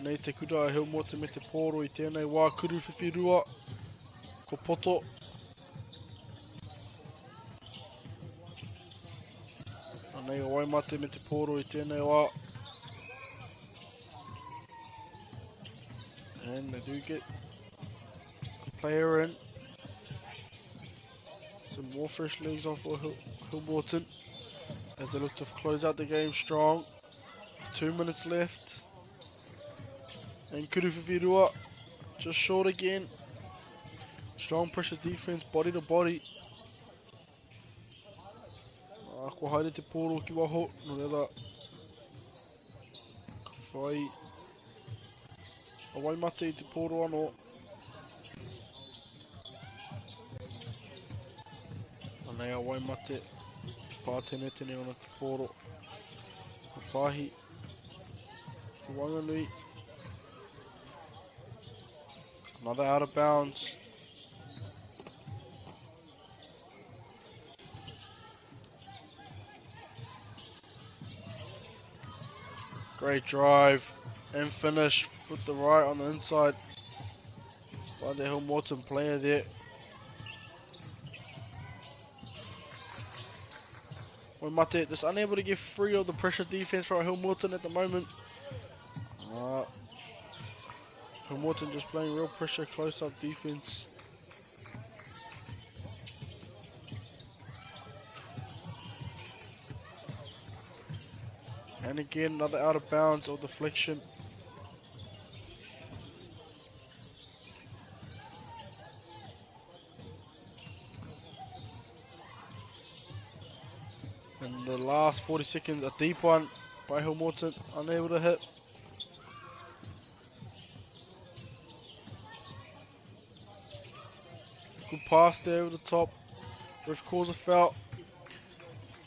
[SPEAKER 1] Nei te kura a Hillmorton me te pōro I tēnei wā kuru whiwhirua. Ko poto. Nei o Waimate me te pōro I tēnei wā. And they do get a player in. Some more fresh legs off for Hillmorton as they look to close out the game strong. 2 minutes left. And Kuru Whiwhirua just short again. Strong pressure defense, body to body. Ko haere te pōro ki waho, no reira. Ka whai a Waimate I te pōro anō. Nei a Waimate pātene tene ona te pōro. Ka whahi ki Wanganui. Another out of bounds. Great drive and finish with the right on the inside by the Hillmorton player there. Waimate just unable to get free of the pressure defense from Hillmorton at the moment. Hillmorton just playing real pressure, close-up defense. And again, another out of bounds or deflection. And the last 40 seconds, a deep one by Hillmorton, unable to hit. Good pass there over the top. Ref calls a foul.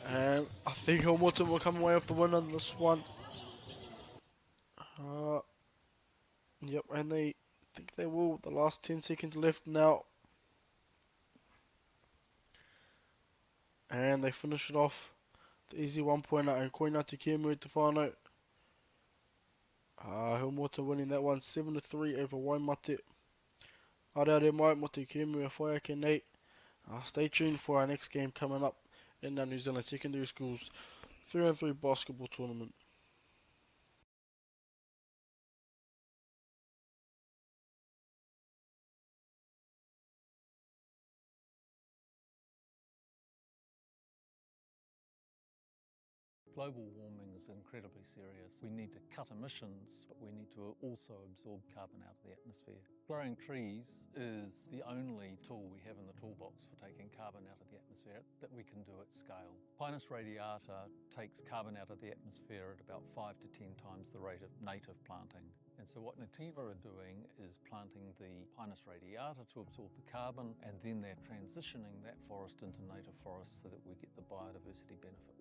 [SPEAKER 1] And I think Hillmorton will come away with the win on this one. Yep, and they think they will. The last 10 seconds left now. And they finish it off. The easy 1-pointer and koina te Kēmu te whānau. Hillmorton winning that one 7-3 over Waimate. Areare mai mo te Kēmu a whai ake nei. Stay tuned for our next game coming up in our New Zealand Secondary Schools 3x3 basketball tournament.
[SPEAKER 3] Global warming is incredibly serious. We need to cut emissions, but we need to also absorb carbon out of the atmosphere. Growing trees is the only tool we have in the toolbox for taking carbon out of the atmosphere that we can do at scale. Pinus radiata takes carbon out of the atmosphere at about 5 to 10 times the rate of native planting. And so what Nativa are doing is planting the Pinus radiata to absorb the carbon, and then they're transitioning that forest into native forests so that we get the biodiversity benefit.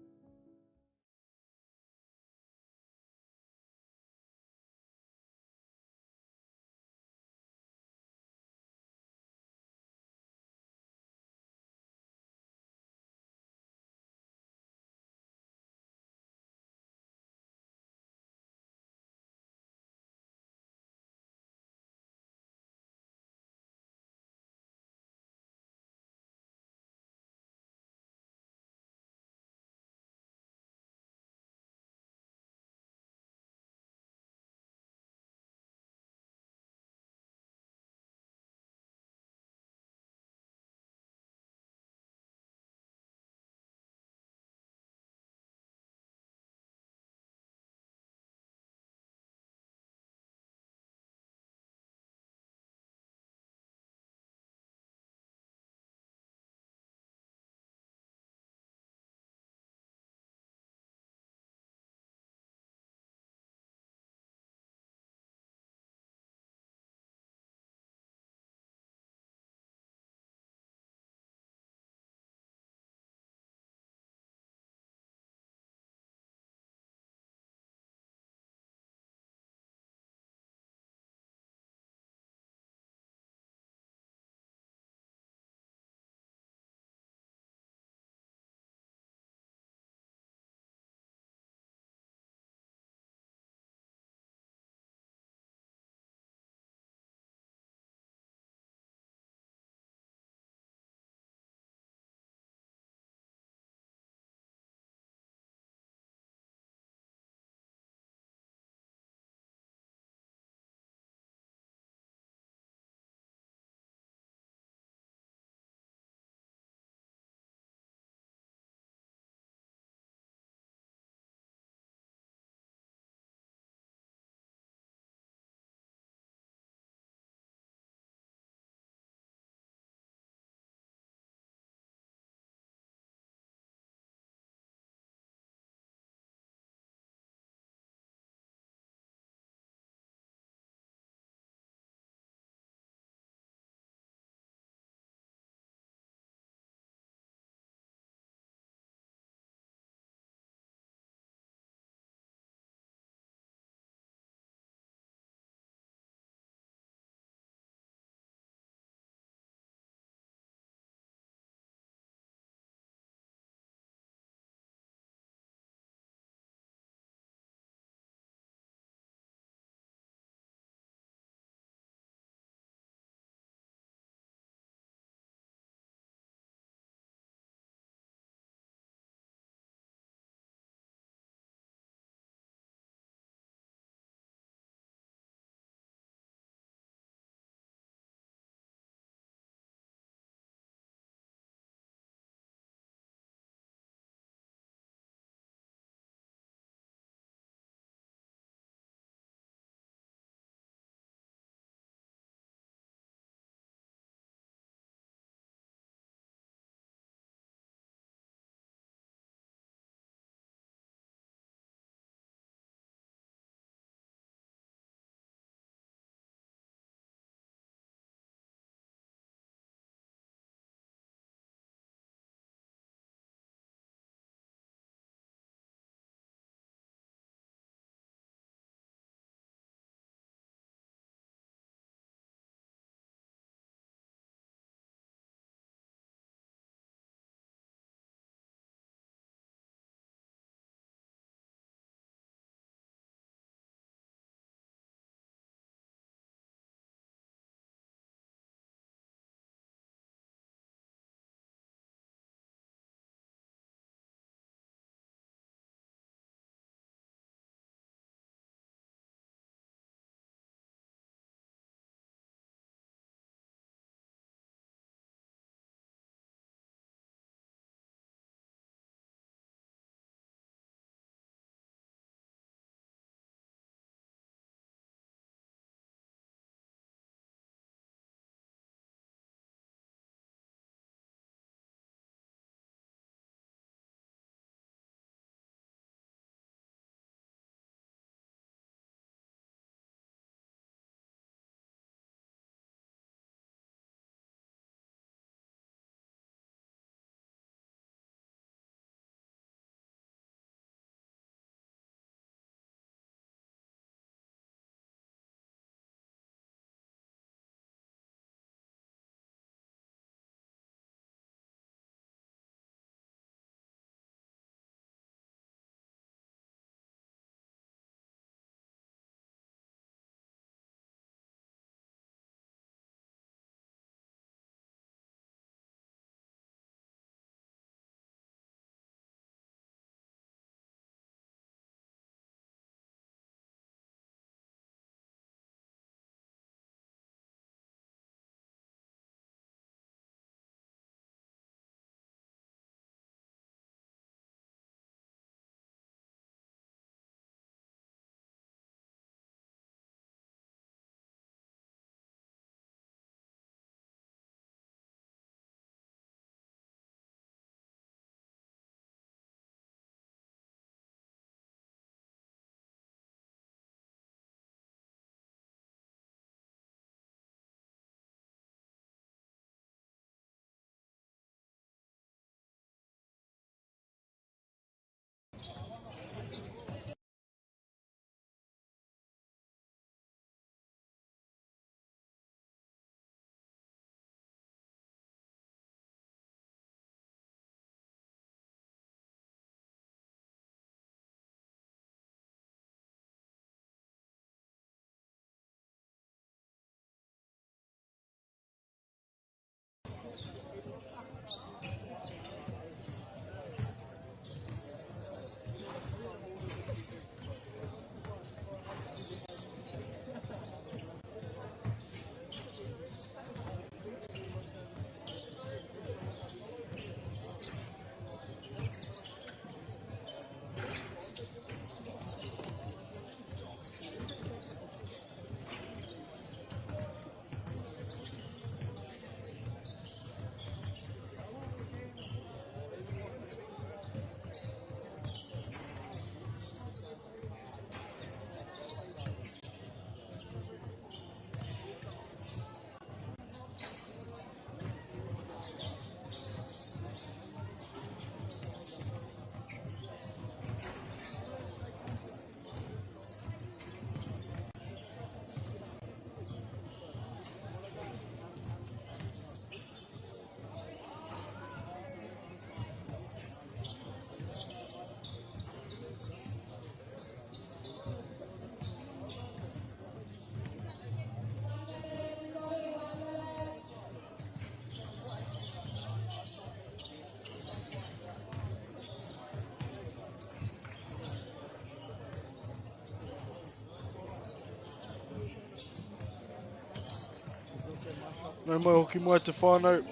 [SPEAKER 1] Nau mai hoki mai te whānau.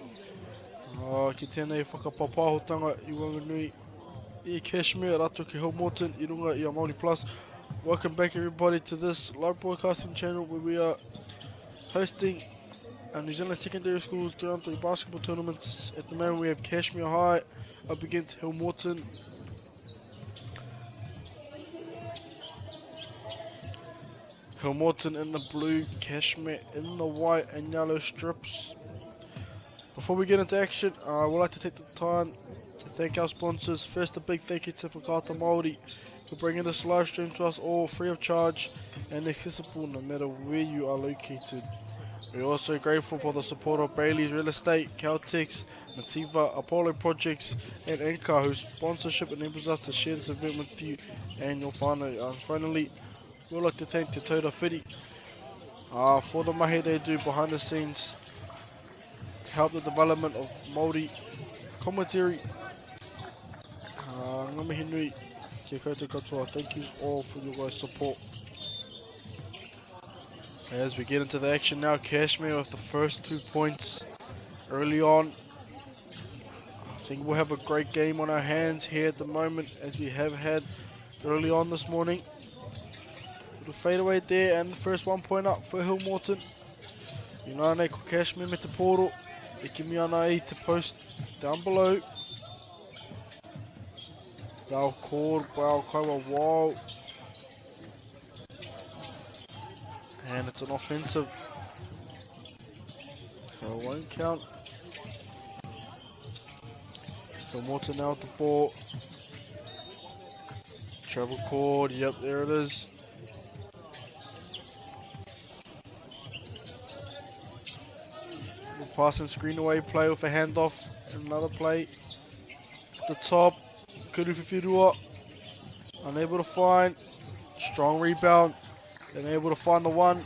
[SPEAKER 1] Ki tēnei whakapapahotanga I Wanganui I Kashmir, ratu ki Hillmorton, I runga I a Māori Plus. Welcome back everybody to this live broadcasting channel where we are hosting our New Zealand secondary schools round 3 basketball tournaments. At the moment we have Kashmir High up against Hillmorton. Hillmorton in the blue, Kashmir in the white and yellow strips. Before we get into action, I would like to take the time to thank our sponsors. First, a big thank you to Wakatipu MＡORI for bringing this live stream to us all free of charge and accessible no matter where you are located. We're also grateful for the support of Bailey's Real Estate, Caltex, Nativa, Apollo Projects and Anchor, whose sponsorship enables us to share this event with you and your whānau. Finally, we'd like to thank Te Tauta Whiri for the mahi they do behind the scenes to help the development of Māori commentary. Ngā mihi nui kia koutou katoa. Thank you all for your guys' support. As we get into the action now, Kashmir with the first 2 points early on. I think we'll have a great game on our hands here at the moment, as we have had early on this morning. The fadeaway there and the first 1 point up for Hillmorton. Ina nei ko Kashmir me te poro. E kimi ana I te post down below. They'll call, wow, kawa wow. And it's an offensive. So it won't count. Hillmorton now with the ball. Travel cord, yep, there it is. Pass and screen away play with a handoff and another play. At the top, Kuruwhiwhirua, unable to find. Strong rebound, then able to find the one.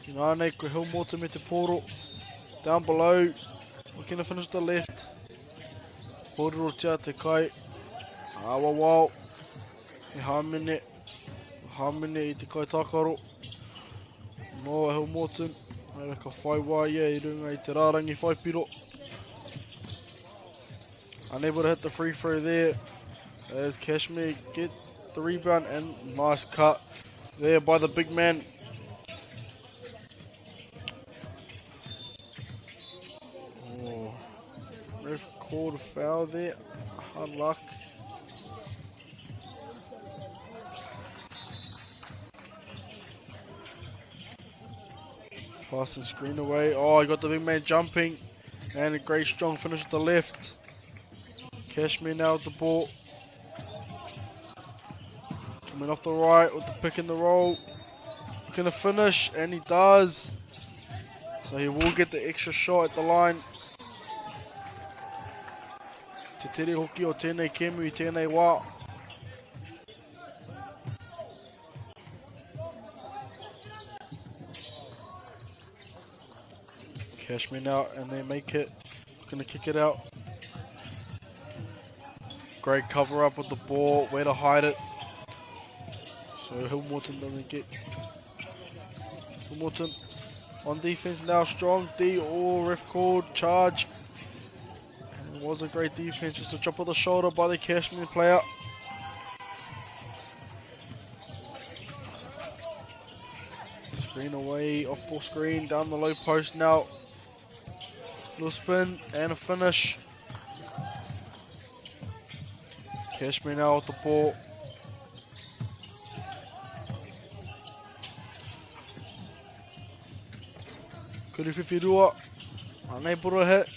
[SPEAKER 1] Inane ko Hillmorton me te poro. Down below, looking to finish the left. Poro tia te kai. Awa wau. He hamene I te kai takaro. No Hillmorton. Mai ka whai waia I runga I te rārangi whaipiro. Unable to hit the free throw there as Kashmir get the rebound and nice cut there by the big man. Oh, ref called a foul there. Hard luck. Pass and screen away. Oh, he got the big man jumping. And a great strong finish to the left. Kashmir now with the ball. Coming off the right with the pick and the roll. Gonna finish, and he does. So he will get the extra shot at the line. Te tere hoki o tēnei kemu I tēnei wā. Kashmir now, and they make it. Gonna kick it out. Great cover up with the ball. Where to hide it. So Hillmorton doesn't get. Hillmorton on defense now, strong D. Oh, ref called charge. And it was a great defense. Just a drop of the shoulder by the Kashmir player. Screen away, off ball screen, down the low post now. Little spin and a finish. Kashmir now with the ball. Kuruwhiwhirua, unable to hit.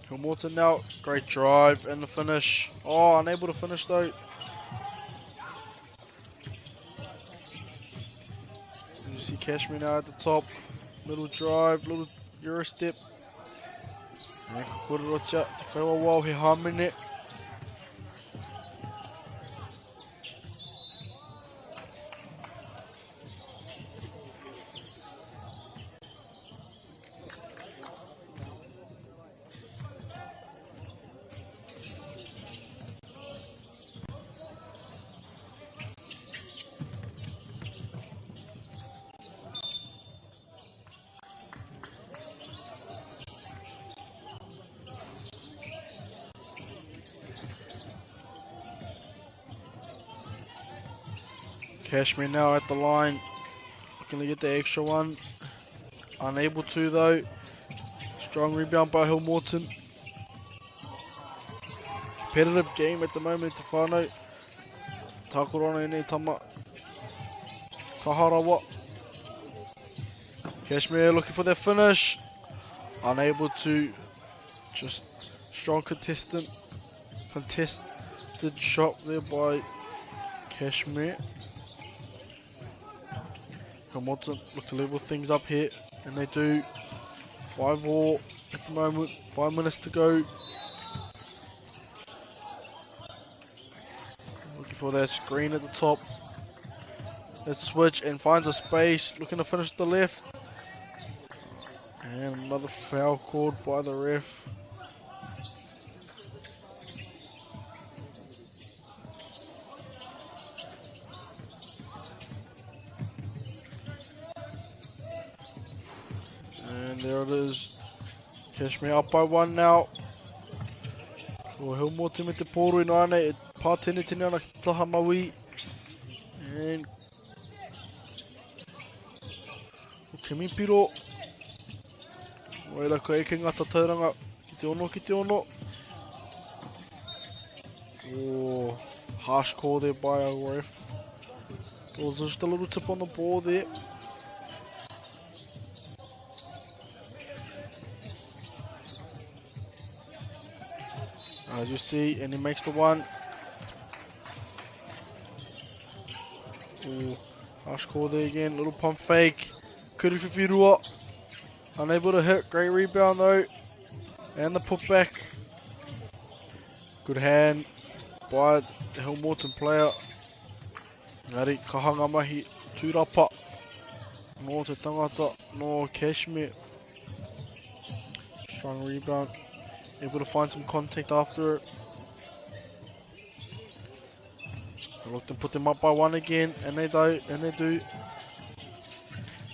[SPEAKER 1] Hillmorton now, great drive and the finish. Oh, unable to finish though. You see Kashmir now at the top. Little drive, little Euro step. And Kukurocha, te kaua wau he hamene. Kashmir now at the line. Looking to get the extra one. Unable to though. Strong rebound by Hillmorton. Competitive game at the moment to whānau. Takorona nei tama. Kaharawa. Kashmir looking for their finish. Unable to. Just strong contested shot there by Kashmir. Hillmorton look to level things up here, and they do. 5-all at the moment, 5 minutes to go. Looking for that screen at the top. Let's switch and finds a space, looking to finish the left. And another foul called by the ref. And there it is. Kashmir up by 1 now. For Hillmorton with the pōru in aina. E pātene tene ana ki taha maui. And Kemipiro. Waira ko eke ngata tauranga. Ki te ono. Oh, harsh call there by our ref. There was just a little tip on the ball there. As you see, and he makes the one. Ooh, harsh call there again, little pump fake. Kuriwhiwhirua. Unable to hit, great rebound though. And the putback. Good hand by the Hillmorton player. Ngari, kahanga mahi, tūrapa. No te tangata, no Kashmir. Strong rebound. Able to find some contact after it. I looked and put them up by 1 again, and they do.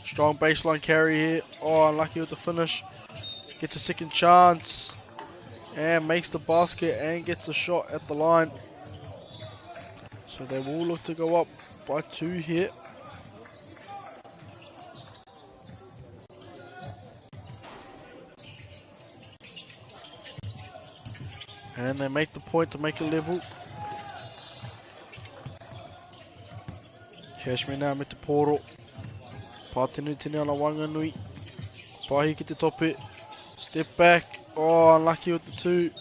[SPEAKER 1] Strong baseline carry here. Oh, unlucky with the finish. Gets a second chance. And makes the basket and gets a shot at the line. So they will look to go up by 2 here. And they make the point to make it level. Kashmir now met the portal. Pātene tene ana Wanganui. Pahi ki te tope. Step back. Oh, unlucky with the 2.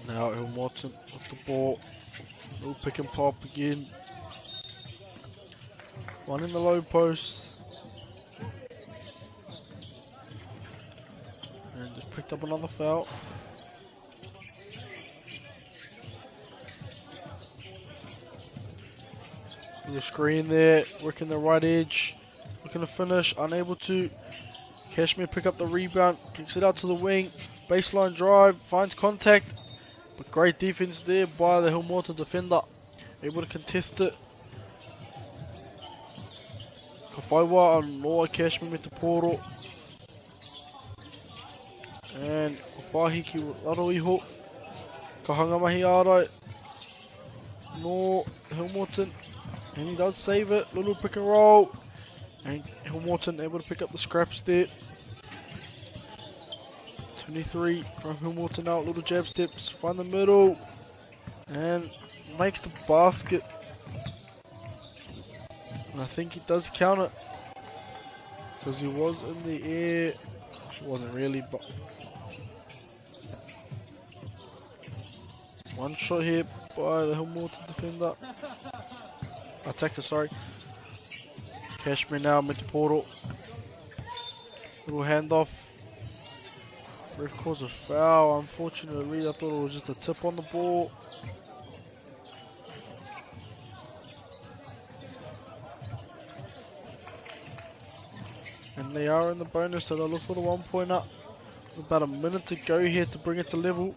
[SPEAKER 1] Now Hillmorton with the ball. Little pick and pop again. One in the low post. And just picked up another foul. Little screen there, working the right edge. Looking to finish, unable to. Kashmir pick up the rebound, kicks it out to the wing. Baseline drive, finds contact. But great defense there by the Hillmorton defender. Able to contest it. Kawhaiwa on Noa Kashmir with the portal. And Wahiki Aroiho. Kahanga mahi arai. No Hillmorton. And he does save it. Little pick and roll. And Hillmorton able to pick up the scraps there. 23 from Hillmorton now, little jab steps, find the middle, and makes the basket. And I think he does count it, because he was in the air. He wasn't really, but one shot here by the Hillmorton defender. Attacker, sorry. Kashmir now mid portal. Little handoff. Ref calls a foul. Unfortunately, I thought it was just a tip on the ball. And they are in the bonus, so they'll look for the 1 pointer. About a minute to go here to bring it to level.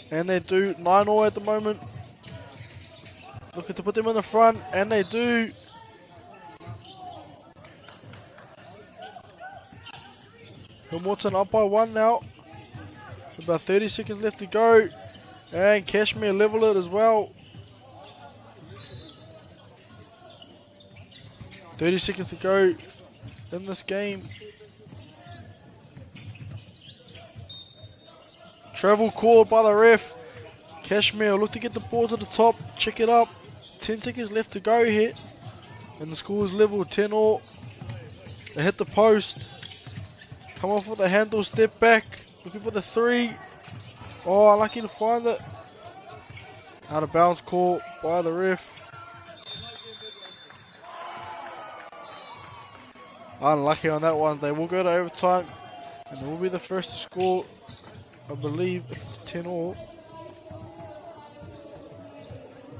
[SPEAKER 1] And they do 9-all at the moment. looking to put them in the front, and they do. Hillmorton up by 1 now. About 30 seconds left to go. And Kashmir level it as well. 30 seconds to go in this game. Travel called by the ref. Kashmir look to get the ball to the top. Check it up. 10 seconds left to go here. And the score is level 10-all. They hit the post. Come off with the handle, step back. Looking for the 3. Oh, unlucky to find it. Out of bounds call by the ref. Unlucky on that one. They will go to overtime. And they will be the first to score. I believe it's 10-all.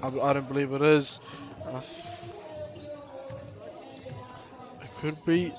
[SPEAKER 1] I don't believe it is. It could be.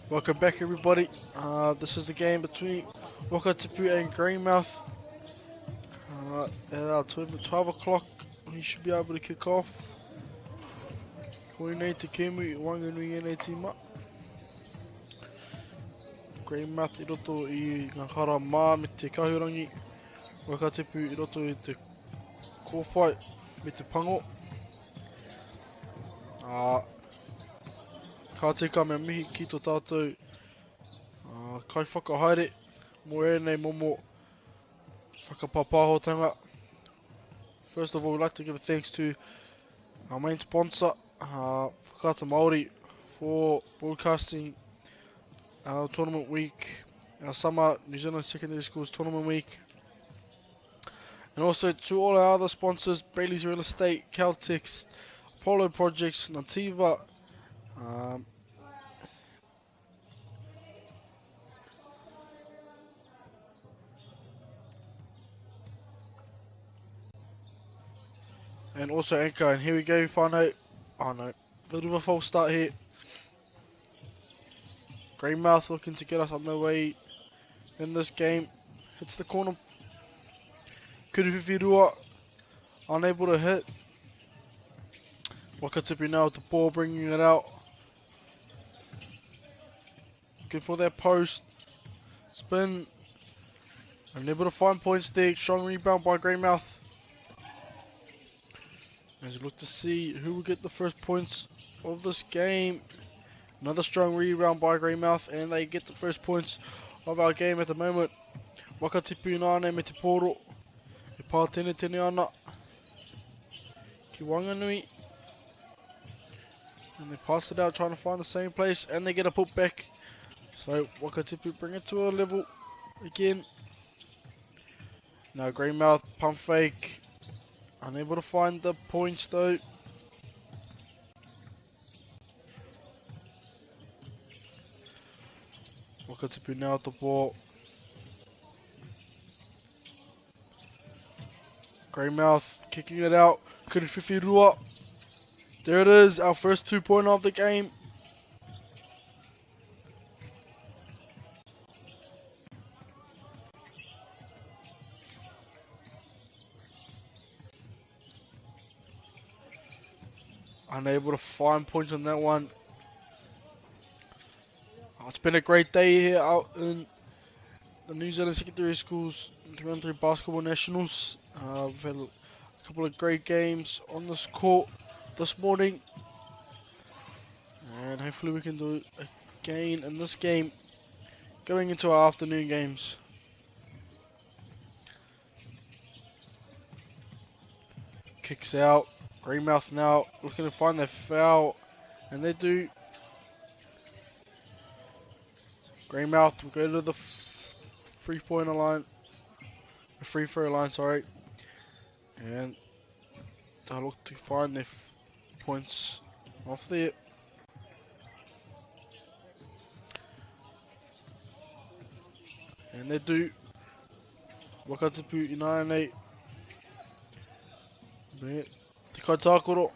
[SPEAKER 1] Welcome back, everybody. This is the game between Wakatipu and Greymouth. At 12 o'clock, we should be able to kick off. Koinei te kemu, wanganui nei tima. Greymouth I roto I ngā kara mā me te kahurangi. Wakatipu I roto I te kōwhai me te pango. Ka tika mea mihi ki tō tātou kai whakahaere mō ēnei momo whakapapahotanga. First of all, we'd like to give a thanks to our main sponsor, MāORI, for broadcasting our tournament week, our summer New Zealand Secondary Schools tournament week. And also to all our other sponsors, Bailey's Real Estate, Caltex, Apollo Projects, Nativa, and also Anchor. And here we go, whānau. Oh no, bit of a false start here. Greymouth looking to get us on the way in this game. Hits the corner. Kuriwhiwhirua, unable to hit. Wakatipu now with the ball, bringing it out. Looking for that post. Spin. Unable to find points there. Strong rebound by Greymouth. As we look to see who will get the first points of this game. Another strong rebound by Greymouth, and they get the first points of our game at the moment. Wakatipu nāne me te poro. E pā tene ana. Ki Wanganui. And they pass it out, trying to find the same place, and they get a put back. So Wakatipu bring it to a level again. Now Greymouth pump fake. Unable to find the points though. Wakatipu now at the ball. Greymouth kicking it out. Kuriwhiwhirua. There it is, our first 2-pointer of the game. Unable to find points on that one. It's been a great day here out in the New Zealand Secondary Schools 3x3 Basketball Nationals. We've had a couple of great games on this court this morning. And hopefully we can do it again in this game going into our afternoon games. Kicks out. Greymouth now looking to find their foul, and they do. Greymouth will go to the free throw line, sorry, and they'll look to find their points off there. And they do. Wakatipu Inaine. Te kaitākoro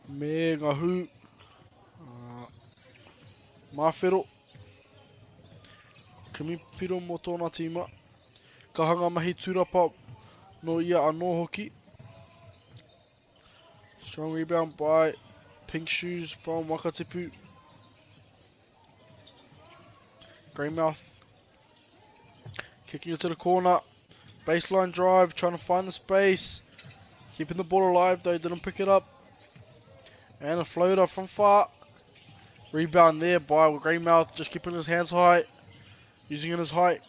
[SPEAKER 1] me ngā hū mawhero kimipiro mo tōna tīma ka hanga mahi tūrapa no ia anō hoki. Strong rebound by Pink Shoes from Wakatipu. Greymouth kicking it to the corner, baseline drive, trying to find the space. Keeping the ball alive though, didn't pick it up. And a floater from far. Rebound there by Greymouth, just keeping his hands high. Using it as height.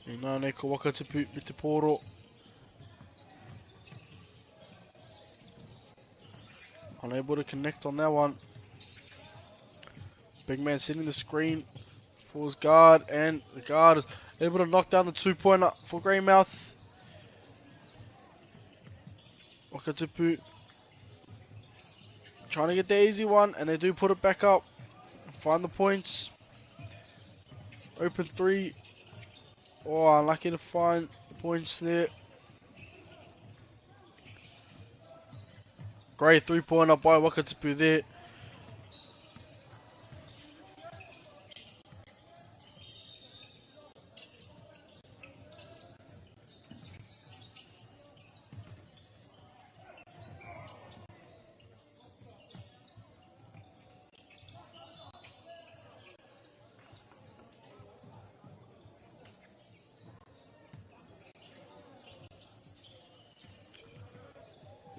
[SPEAKER 1] Inane ko Wakatipu me te poro. Unable to connect on that one. Big man setting the screen for his guard, and the guard is able to knock down the 2-pointer for Greymouth. Wakatipu trying to get the easy one, and they do put it back up. Find the points. Open 3. Oh, unlucky to find the points there. Great 3-pointer by Wakatipu there.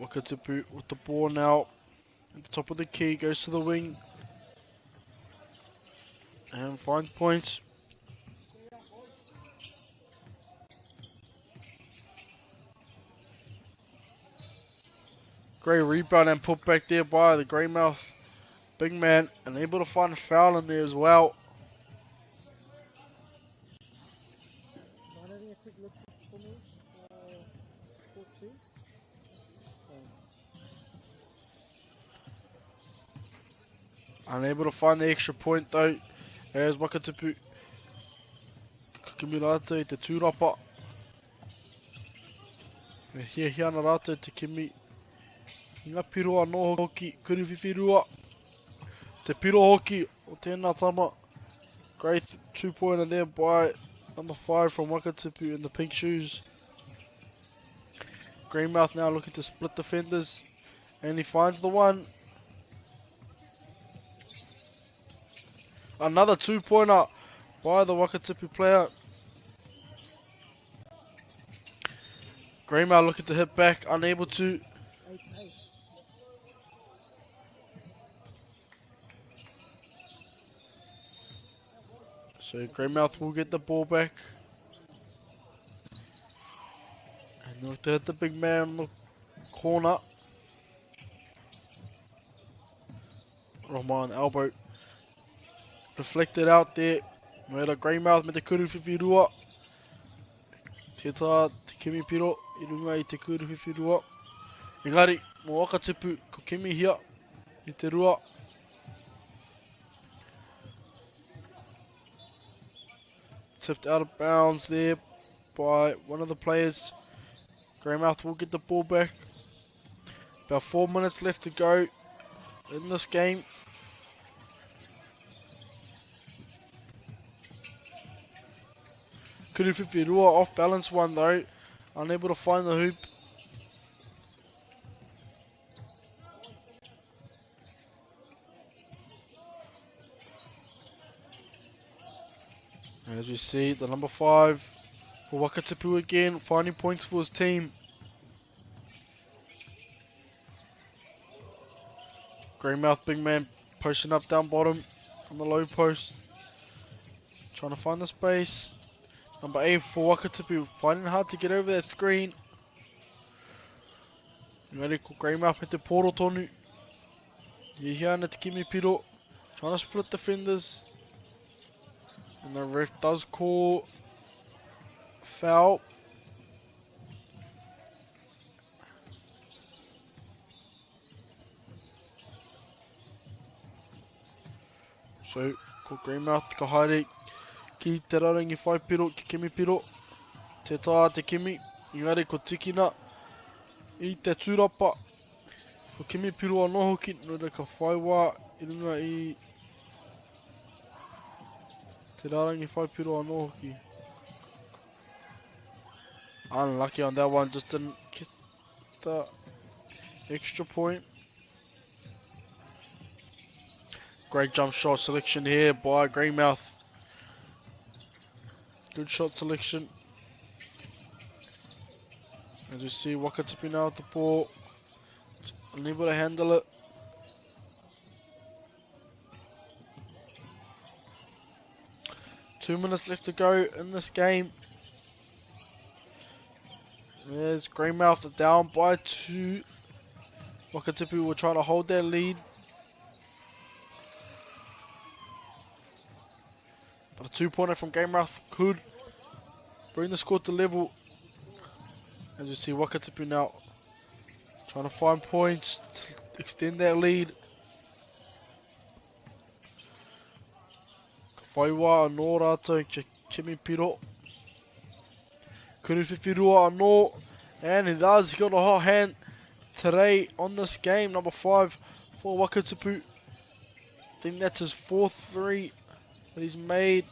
[SPEAKER 1] Wakatipu with the ball now. At the top of the key, goes to the wing. And finds points. Great rebound and put back there by the Greymouth big man. And able to find a foul in there as well. Unable to find the extra point though. As Wakatipu Kakimilate te tūrapa. Me hia hiana rātou te kimi. I ngā piroa no hoki, kuruwhiwhirua. Te piro hoki o tēnā tama. Great 2-pointer there by number 5 from Wakatipu in the pink shoes. Greymouth now looking to split defenders. And he finds the one. Another 2-pointer by the Wakatipu player. Greymouth looking to hit back, unable to. So Greymouth will get the ball back. And they look to hit the big man on the corner. Roman elbow. Deflected out there. Mera Greymouth me te kuruwhiwhirua. Tētā te kimi piro. I runga I te kuruwhiwhirua. Engari, mo Wakatipu ko kimi hia. I te rua. Tipped out of bounds there by one of the players. Greymouth will get the ball back. About 4 minutes left to go in this game. Kuruwhiwhirua off balance one though. Unable to find the hoop. As we see, the number 5 for Wakatipu again, finding points for his team. Greymouth big man posting up down bottom from the low post. Trying to find the space. Number 8 for Wakatipu, finding it hard to get over that screen. Ready ko Greymouth hit the poro tonu. Yehiana te kimi piro. Trying to split defenders. And the ref does call foul. So, ko Greymouth ka haere ki te rarangi whai piro, ki kimi piro. Te tā te kimi, ingare ko tikina. I te tūrapa. Ko kimi piro anō hoki, nura ka whaiwā, I runga I te rarangi whai piro anō hoki. Unlucky on that one, just didn't get the extra point. Great jump shot selection here by Greymouth. Good shot selection. As you see, Wakatipu now with the ball. Unable to handle it. Two minutes left to go in this game. There's Greymouth down by 2. Wakatipu will try to hold their lead. But a 2-pointer from Greymouth could bring the score to level. As you see, Wakatipu now trying to find points to extend their lead. Whaiwā anō rātou ki kimi piro. Kuruwhiwhirua anō. And he does. He got a hot hand today on this game. Number 5 for Wakatipu. I think that's his 4th 3 that he's made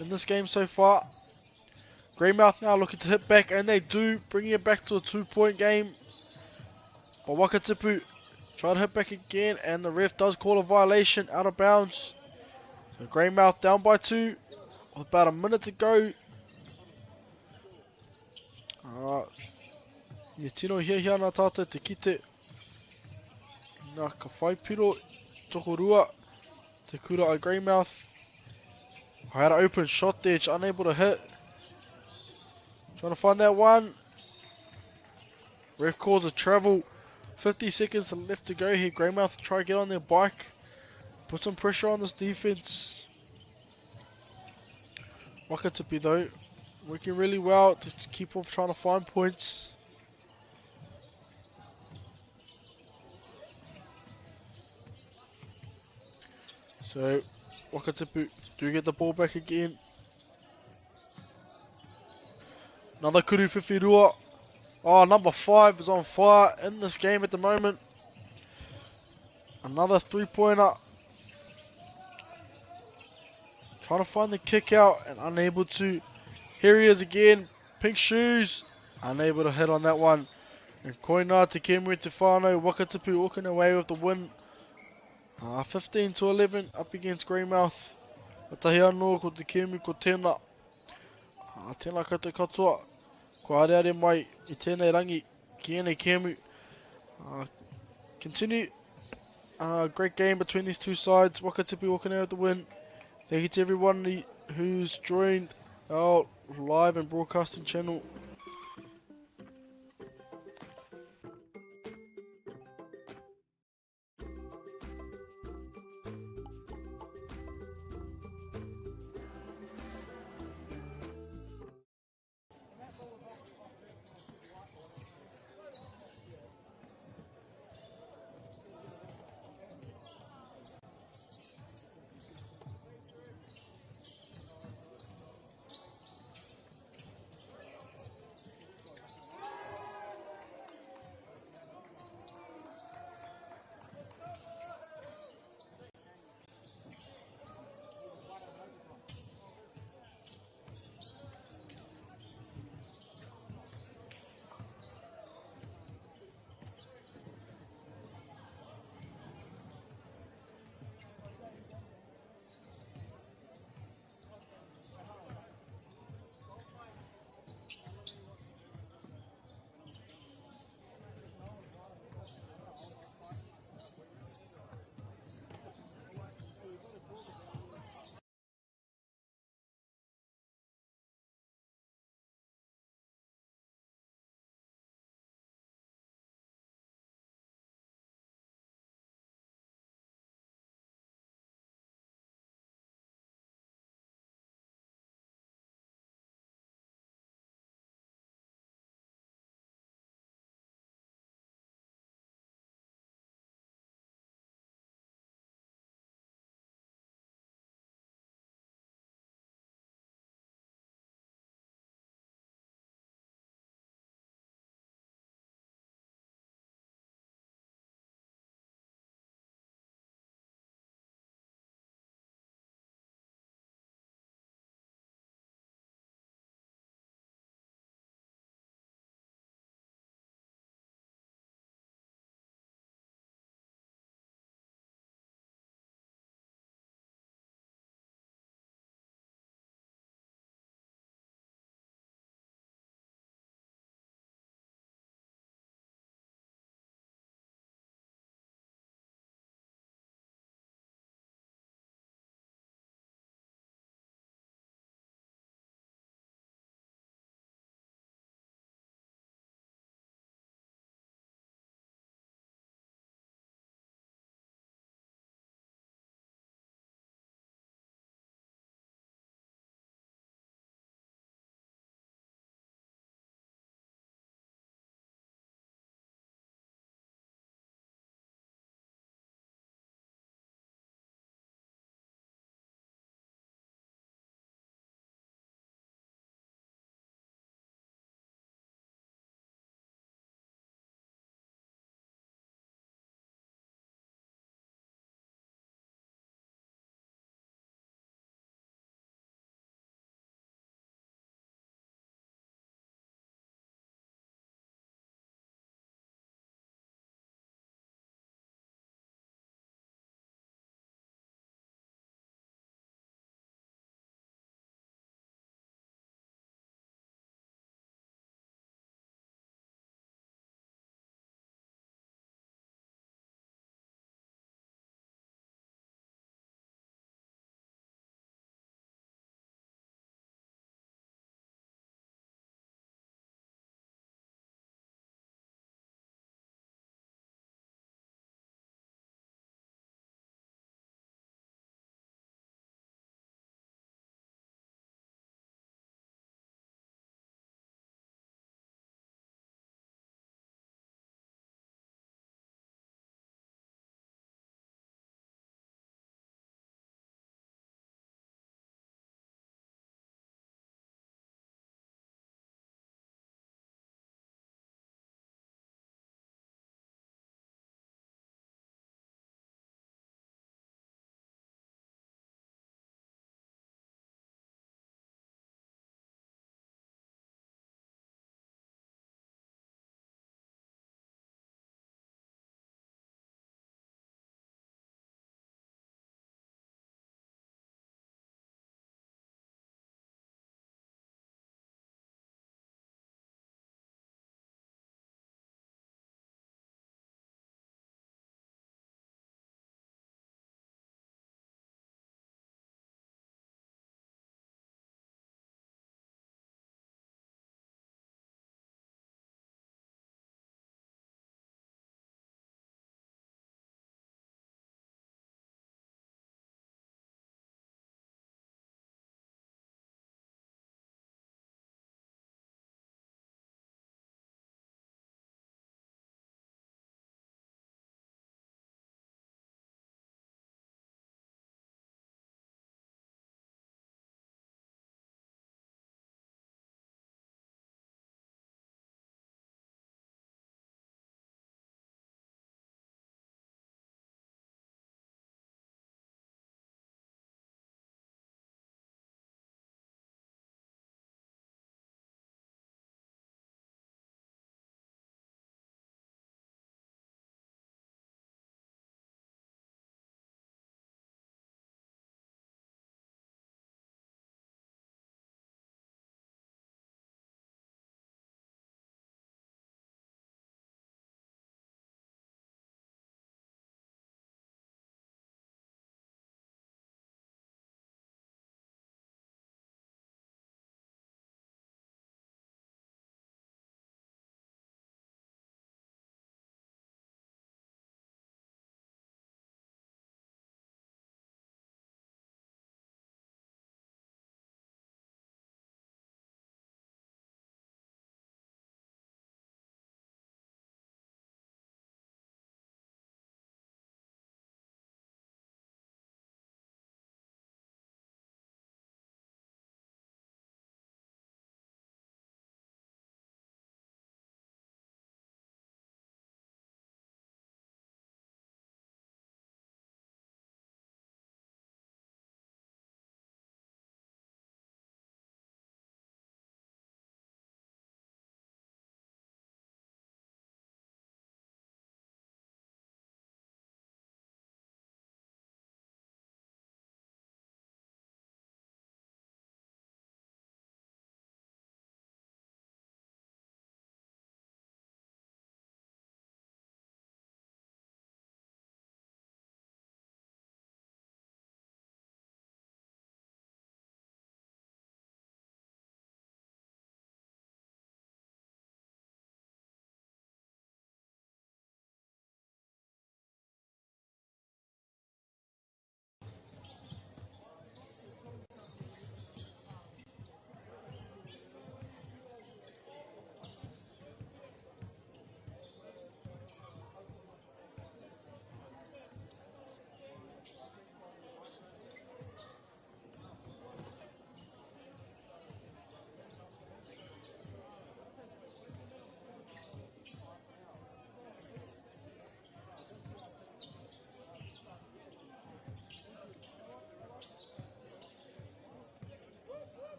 [SPEAKER 1] in this game so far. Greymouth now looking to hit back, and they do, bringing it back to a 2-point game. But Wakatipu try to hit back again, and the ref does call a violation out of bounds. So Greymouth down by 2 with about a minute to go. Alright. Ia tino hia nā tātou te kite Nā ka whaipiro, toko rua, te kura a Greymouth. I had an open shot there, just unable to hit. Trying to find that one. Ref calls a travel. 50 seconds left to go here. Greymouth try to get on their bike. Put some pressure on this defense. Wakatipu though, working really well to keep off trying to find points. So, Wakatipu do get the ball back again. Another kuru whiwhirua. Oh, number 5 is on fire in this game at the moment. Another 3-pointer. Trying to find the kick out and unable to. Here he is again. Pink shoes. Unable to hit on that one. And koina te kemui te whānau. Wakatipu walking away with the win. 15-11 up against Greymouth. Atahi anō ko te kemui ko tēnā. Tēnā koutou katoa. Ko areare mai I tēnei rangi ki ēnei kemui. Continue. Great game between these two sides. Wakatipu walking out with the win. Thank you to everyone who's joined our live and broadcasting channel.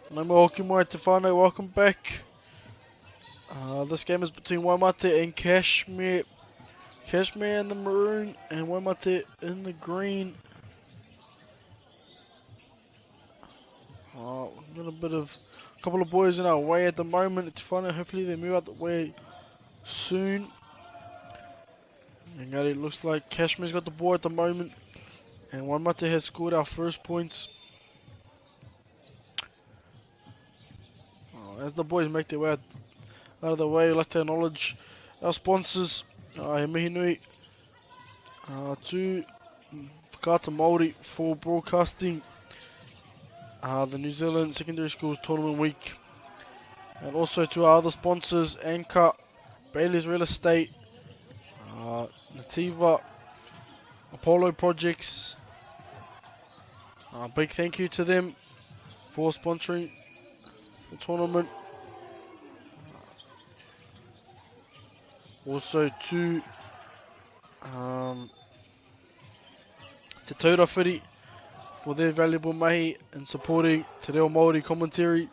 [SPEAKER 1] No more hoki mai te whānau, welcome back. This game is between Waimate and Kashmir. Kashmir in the maroon and Waimate in the green. We've got a couple of boys in our way at the moment. It's fun. Hopefully they move out the way soon. And it looks like Kashmir's got the ball at the moment, and Waimate has scored our first points. As the boys make their way out of the way, I'd like to acknowledge our sponsors, he mihi nui to Whakaata MāORI for broadcasting the New Zealand Secondary Schools Tournament Week, and also to our other sponsors, Anchor, Bailey's Real Estate, Nativa, Apollo Projects. Big thank you to them for sponsoring the tournament. Also to Te Taurawhiri for their valuable mahi and supporting Te Reo Māori commentary.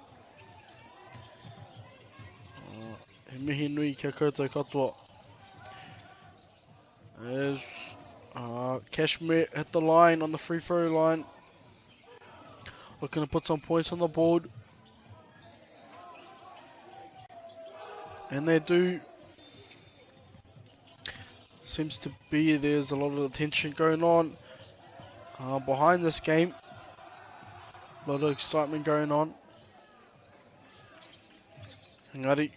[SPEAKER 1] He mihi nui kia koutou katoa. As Kashmir hit the line on the free throw line, looking to put some points on the board, and they do. Seems to be there's a lot of tension going on behind this game, a lot of excitement going on. Engari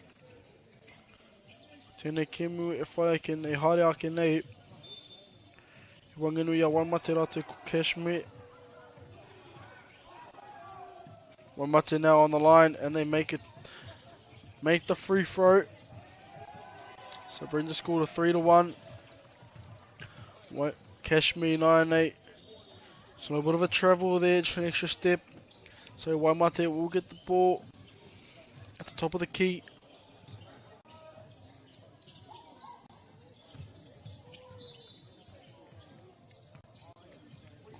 [SPEAKER 1] tēnei kemu e whai ake nei, haere ake nei. He wanganui a Waimate rātou ko Kashmir. Waimate now on the line, and they make the free throw. So bring the score to 3-1. Kashmir 9-8. So a little bit of a travel there, just an extra step. So Waimate will get the ball at the top of the key.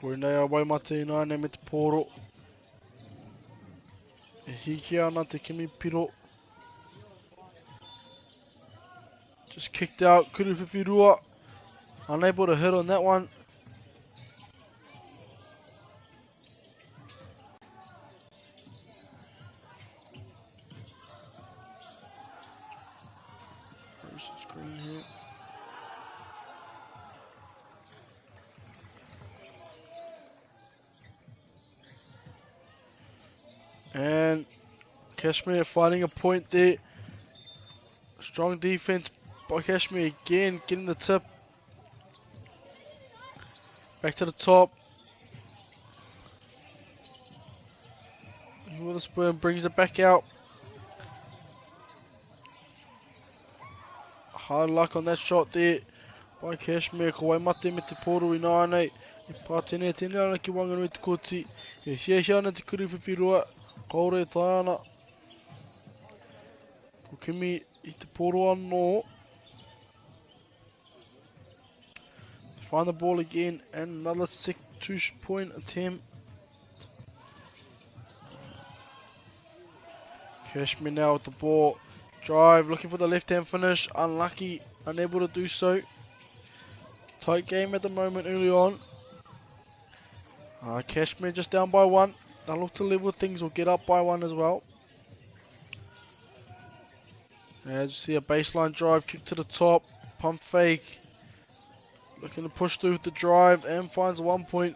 [SPEAKER 1] Koinei a Waimate nāne me te pōro. E hiki ana te kimi piro. Just kicked out, Kuruwhiwhirua. Unable to hit on that one. Where's the screen here? And Kashmir fighting a point there. Strong defense by Kashmir again, getting the tip. Back to the top. Witherspoon brings it back out. Hard luck on that shot there by Kashmir. Ko Waimate me te pōro I nānei. I pātene tēnei ana ki Wanganui te koti. E hia ana te Kuruwhiwhirua. Kaore tae ana. Ko Kimi I te pōro anō. Find the ball again, and another 2-point attempt. Kashmir now with the ball. Drive, looking for the left-hand finish. Unlucky, unable to do so. Tight game at the moment early on. Kashmir just down by 1. They'll look to level things or get up by 1 as well. As you see, a baseline drive, kick to the top, pump fake. Looking to push through with the drive and finds 1 point,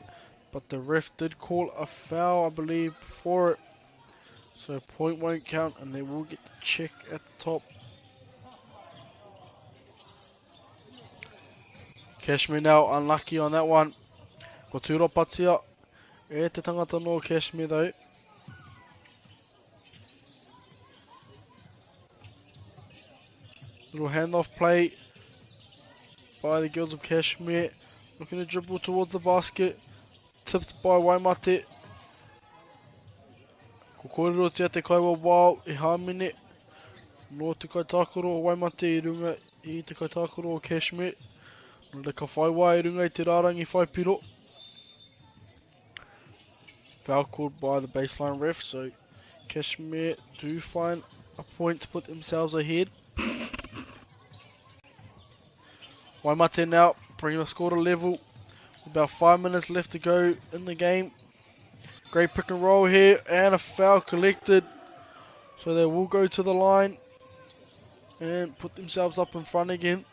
[SPEAKER 1] but the ref did call a foul, I believe, for it. So point won't count, and they will get the check at the top. Kashmir now unlucky on that one. Ko tūropatia. E te tangata no Kashmir though. Little handoff play by the girls of Kashmir. Looking to dribble towards the basket. Tipped by Waimate. Ko kōrero tia te kaiwa wao I hāmine. No te kaitākoro o Waimate I runga I te kaitākoro o Kashmir. No te ka whaiwā I runga I te rārangi whaipiro. Foul called by the baseline ref, so Kashmir do find a point to put themselves ahead. Waimate now bringing the score to level. About 5 minutes left to go in the game. Great pick and roll here, and a foul collected. So they will go to the line and put themselves up in front again.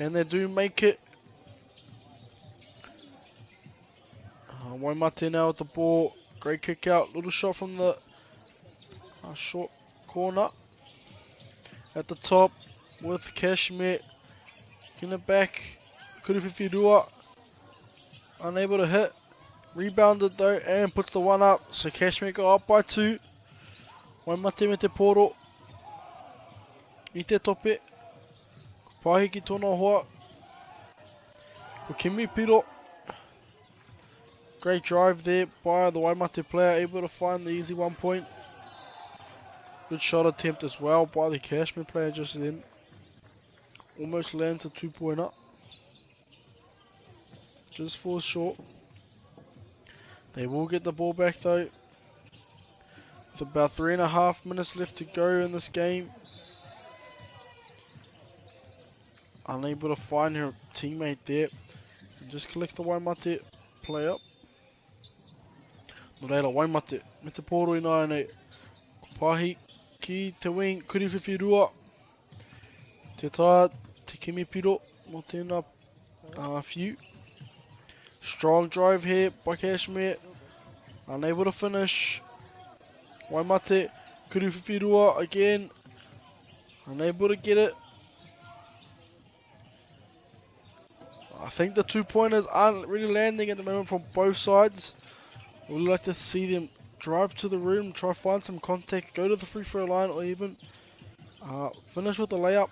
[SPEAKER 1] And they do make it. Waimate now with the ball. Great kick out. Little shot from the short corner. At the top with Kashmir. Getting it back. Kuriwhiwhirua. Unable to hit. Rebounded though and puts the one up. So Kashmir go up by 2. Waimate me te poro. I te tope. Pāhiki tōna hoa. Ko Kimi Piro. Great drive there by the Waimate player, able to find the easy 1 point. Good shot attempt as well by the Kashmir player just then. Almost lands a 2-pointer. Just falls short. They will get the ball back though. With about 3.5 minutes left to go in this game. Unable to find her teammate there. And just collects the Waimate player. No reira, Waimate, me te pōro ina nei. Pahi ki te wing, Kuriwhiwhirua. Te tā, te Kimi Piro, mo tēnā few. Strong drive here by Kashmir. Unable to finish. Waimate, Kuriwhiwhirua again. Unable to get it. I think the 2-pointers aren't really landing at the moment from both sides. We'd like to see them drive to the room, try to find some contact, go to the free throw line, or even finish with the layup.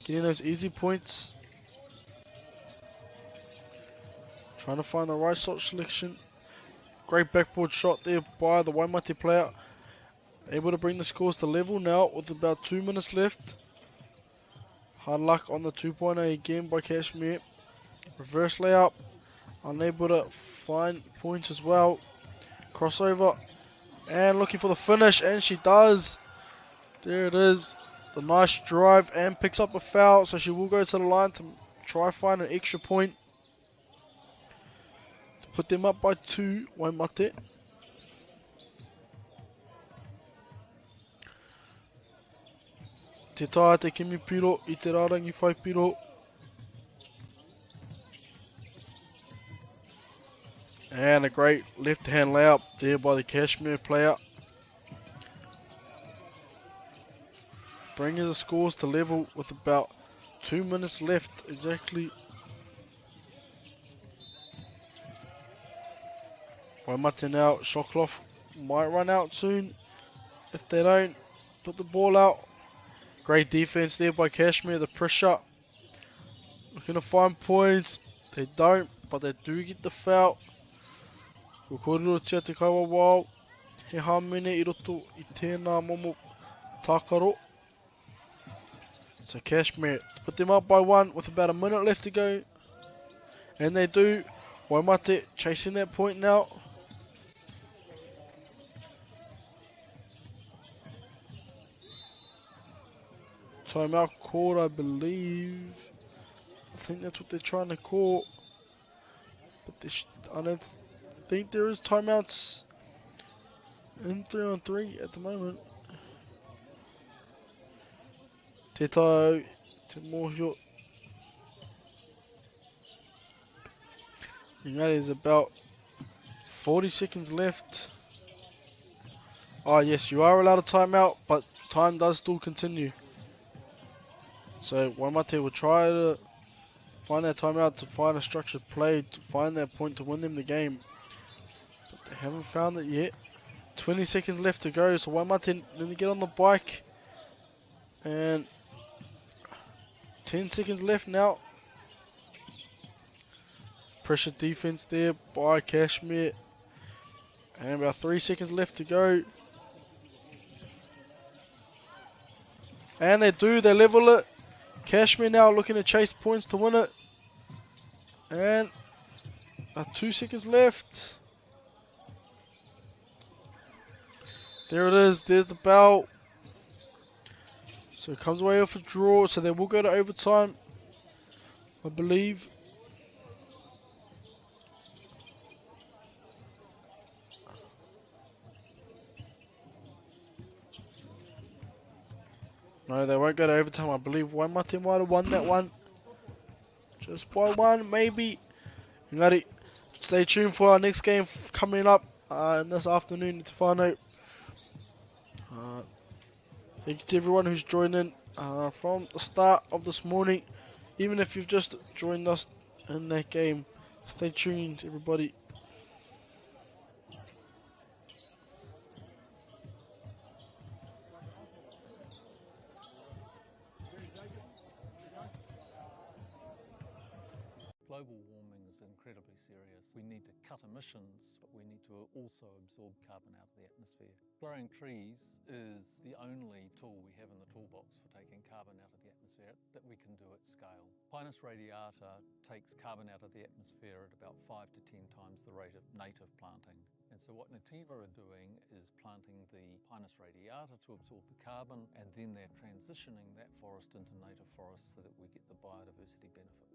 [SPEAKER 1] Getting those easy points. Trying to find the right shot selection. Great backboard shot there by the Waimate player. Able to bring the scores to level now with about 2 minutes left. Hard luck on the 2-pointer again by Kashmir. Reverse layup. Unable to find points as well. Crossover. And looking for the finish. And she does. There it is. The nice drive. And picks up a foul. So she will go to the line to try find an extra point. To put them up by 2. Waimate. Te tā te Kimi Piro I te Rārangi Whai Piro. And a great left hand layup there by the Kashmir player. Bringing the scores to level with about 2 minutes left exactly. Waimate now, shot clock might run out soon. If they don't put the ball out. Great defense there by Kashmir, the pressure. Looking to find points. They don't, but they do get the foul. Ko kōrero tia te kaua wao. He hāmene I roto I tēnā momo tākaro. So Kashmir to put them up by 1 with about a minute left to go. And they do. Waimate chasing that point now. Timeout called, I believe. I think that's what they're trying to call. But I don't think there is timeouts in 3-on-3 at the moment. Te tau, te mōhio. There's about 40 seconds left. Oh yes, you are allowed a timeout, but time does still continue. So Waimate will try to find that timeout to find a structured play, to find that point to win them the game. But they haven't found it yet. 20 seconds left to go, so Waimate need to get on the bike. And 10 seconds left now. Pressure defense there by Kashmir. And about 3 seconds left to go. And they do, they level it. Kashmir now looking to chase points to win it. And 2 seconds left. There it is, there's the bell. So it comes away off a draw, so they will go to overtime, I believe. No, they won't go to overtime. I believe Waimate might have won that one. Just by one, maybe. Engari, stay tuned for our next game coming up in this afternoon to find out. Thank you to everyone who's joined in from the start of this morning. Even if you've just joined us in that game, stay tuned, everybody.
[SPEAKER 3] Global warming is incredibly serious. We need to cut emissions, but we need to also absorb carbon out of the atmosphere. Growing trees is the only tool we have in the toolbox for taking carbon out of the atmosphere that we can do at scale. Pinus radiata takes carbon out of the atmosphere at about 5 to 10 times the rate of native planting. And so what Nativa are doing is planting the Pinus radiata to absorb the carbon, and then they're transitioning that forest into native forest so that we get the biodiversity benefit.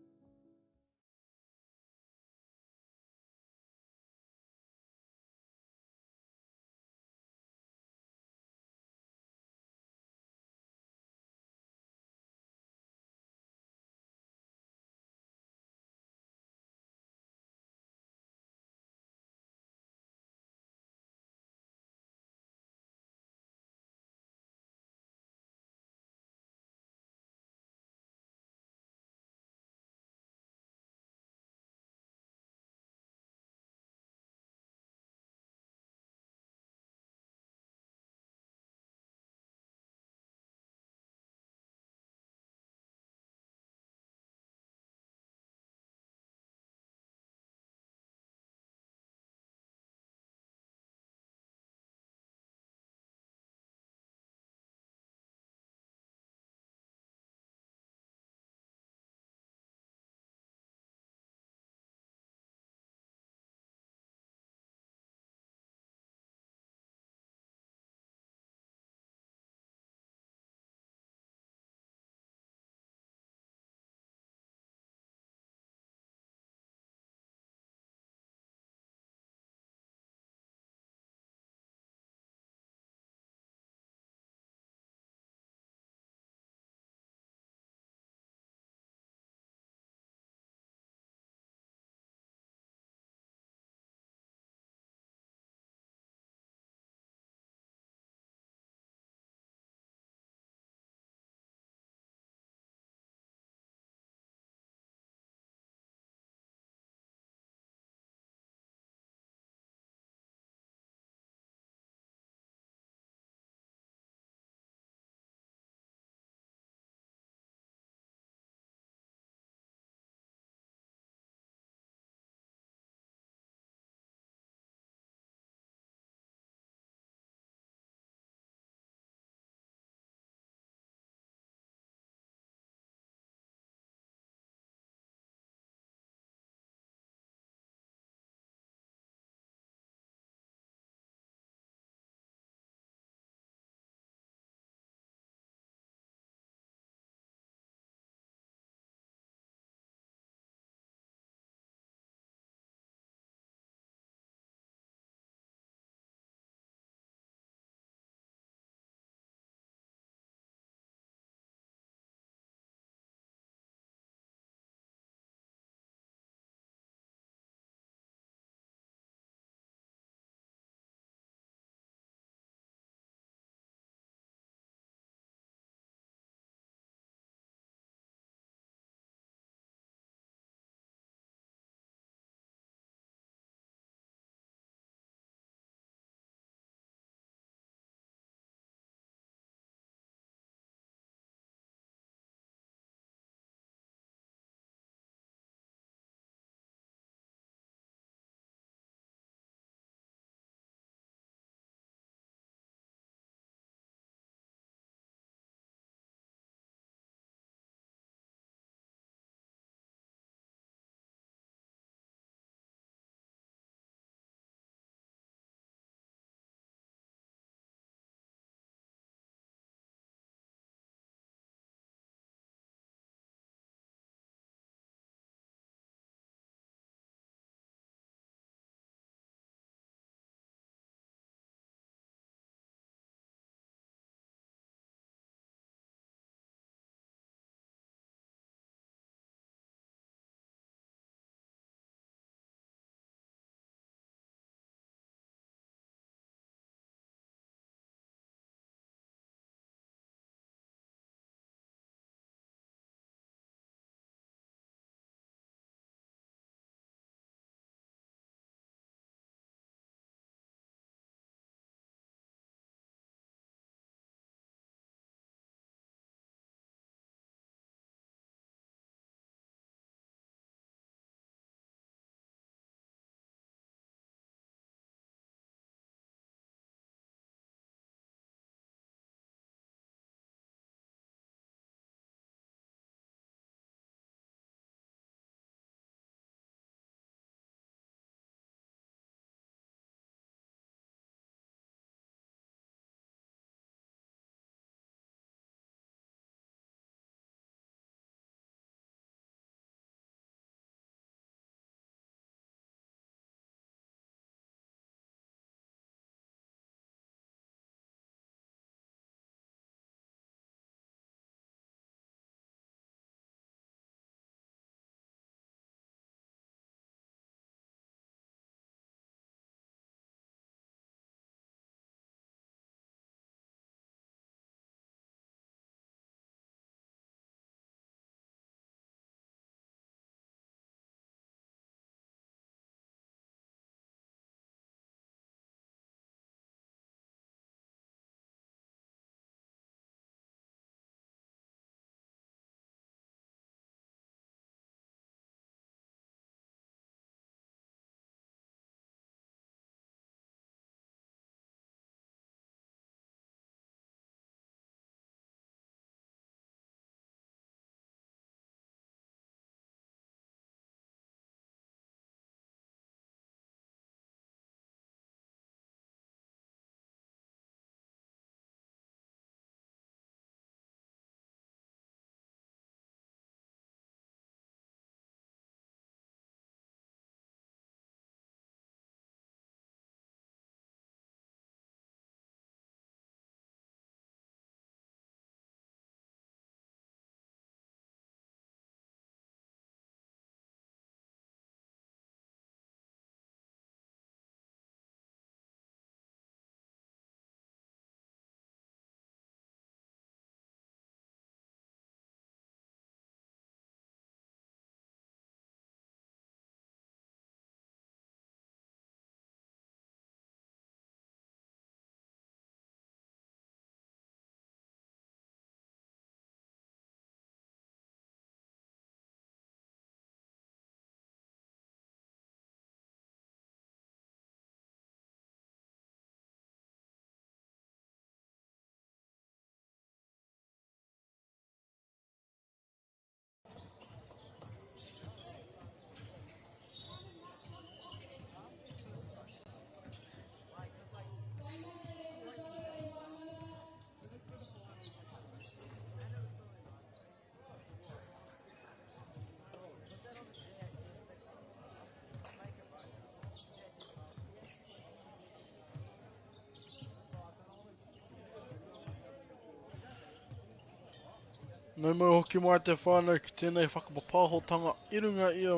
[SPEAKER 1] Nau mau hoki mai te whānau ki tēnei whakapapāhotanga i runga i a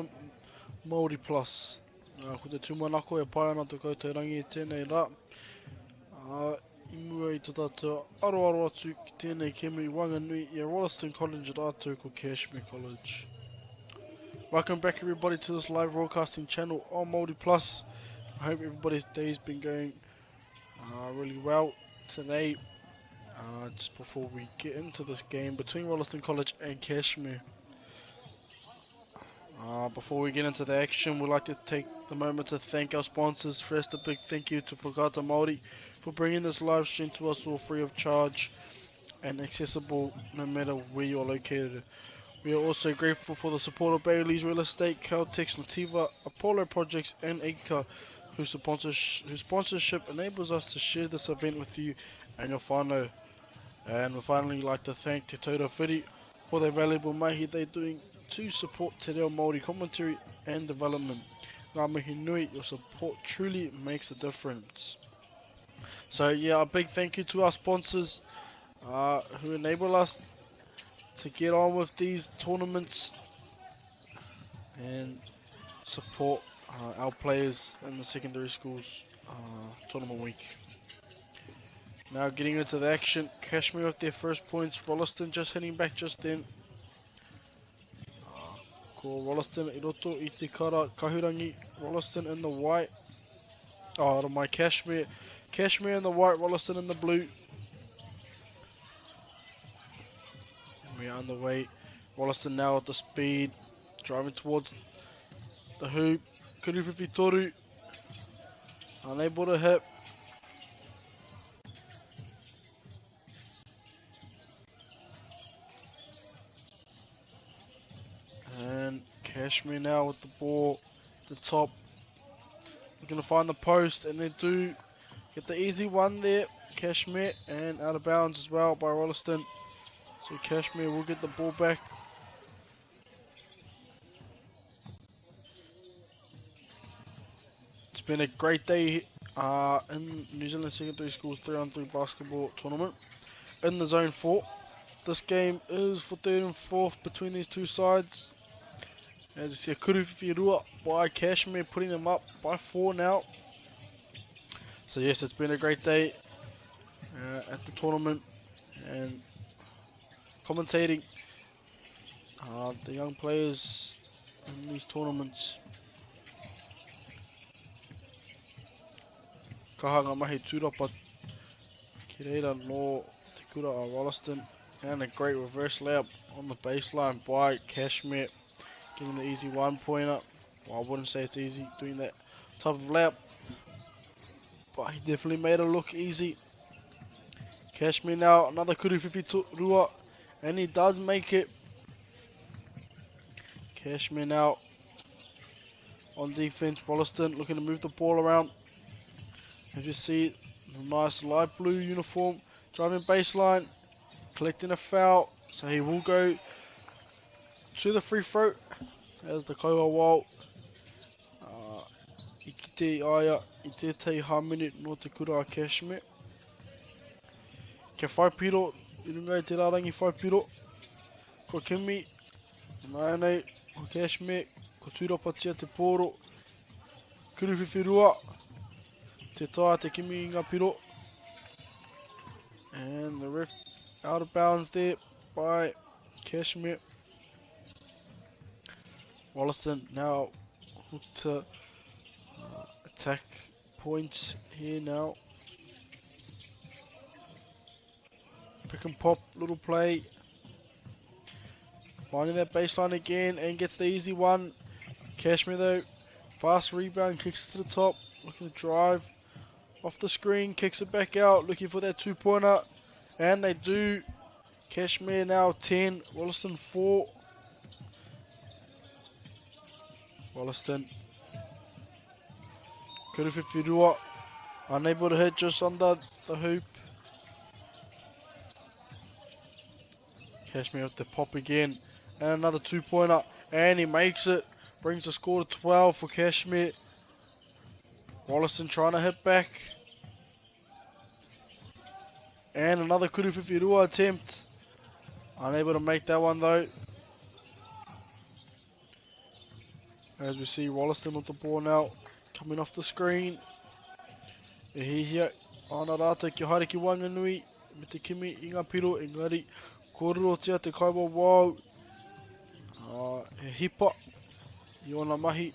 [SPEAKER 1] MāORI Plus. Ko te tūmanako e pai ana te koutou rangi i tēnei rā. I mua i tō tātua aroaro atu ki tēnei kemi i Wanganui i a Rolleston College rātou ko Kashmir College. Welcome back everybody to this live broadcasting channel on MāORI Plus. I hope everybody's day's been going really well today. Just before we get into this game between Rolleston College and Kashmir. Before we get into the action, we'd like to take the moment to thank our sponsors. First, a big thank you to Wakatipu MāORI for bringing this live stream to us all free of charge and accessible no matter where you're located. We are also grateful for the support of Bailey's Real Estate, Caltex, Nativa, Apollo Projects and Ika, whose sponsorship enables us to share this event with you and your whānau. And we'd finally like to thank Te Taura Whiri for their valuable mahi they're doing to support Te Reo Māori commentary and development. Ngā mihi nui, your support truly makes a difference. So yeah, a big thank you to our sponsors who enable us to get on with these tournaments and support our players in the secondary schools tournament week. Now getting into the action, Kashmir with their first points, Rolleston just heading back just then. Ko Rolleston I roto I te kara kahurangi, Rolleston in the white. My Kashmir in the white, Rolleston in the blue. And we are on the way, Rolleston now at the speed, driving towards the hoop. Kuruwhiwhi toru, unable to hit. And Kashmir now with the ball at the top. We're going to find the post and they do get the easy one there. Kashmir and out of bounds as well by Rolleston. So Kashmir will get the ball back. It's been a great day in New Zealand Secondary Schools 3-on-3 basketball tournament in the Zone 4. This game is for 3rd and 4th between these two sides. As you see, a Kuruwhiwhi rua by Kashmir, putting them up by 4 now. So yes, it's been a great day at the tournament and commentating the young players in these tournaments. Kahanga mahi tūrapa ki reira no te kura a Rolleston, and a great reverse layup on the baseline by Kashmir, getting the easy 1-pointer. Well, I wouldn't say it's easy doing that type of layup, but he definitely made it look easy. Kashmir now, another Kuruwhiwhi rua, and he does make it. Kashmir now on defense, Rolleston looking to move the ball around. As you see, the nice light blue uniform, driving baseline, collecting a foul, so he will go to the free throw as the kaua wau I ki te aia I tētai hāmene no te kura a Kashmir. Kia whaipiro, I runga I te rārangi whaipiro. Ko Kimi, nei, ko Kashmir, ko tūrapatia te pōro. Kuruwhiwhi rua, te taia te Kimi I ngā piro. And the ref out of bounds there by Kashmir. Rolleston now to attack points here now. Pick and pop, little play. Finding that baseline again and gets the easy one. Kashmir though, fast rebound, kicks it to the top, looking to drive off the screen, kicks it back out, looking for that 2-pointer, and they do. Kashmir now 10, Rolleston 4. Rolleston, Kuruwhiwhi rua, unable to hit just under the hoop. Kashmir with the pop again, and another 2-pointer, and he makes it, brings the score to 12 for Kashmir. Rolleston trying to hit back, and another Kuruwhiwhi rua attempt. Unable to make that one though. As we see Rolleston with the ball now, coming off the screen. E hihia, ana rata ki haere ki Wanganui, me te kimi i ngā piro, engari, kōrero tia te kaiwa wau. He hipa, i ona mahi.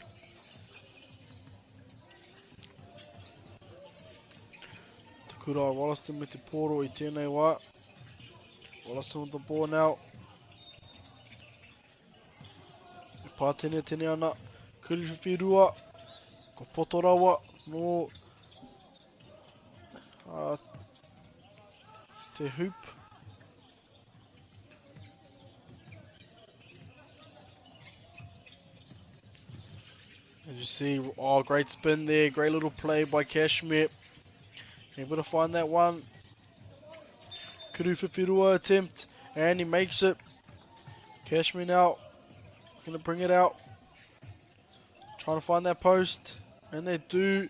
[SPEAKER 1] Te kura Rolleston me te poro i tēnei wā. Rolleston with the ball now. I pātene tene ana, kuriwhiwhirua, ko potorawa, no te hoop. As you see, oh, great spin there, great little play by Kashmir. Able to find that one. Kuriwhiwhirua attempt, and he makes it. Kashmir now, gonna bring it out. Trying to find that post, and they do.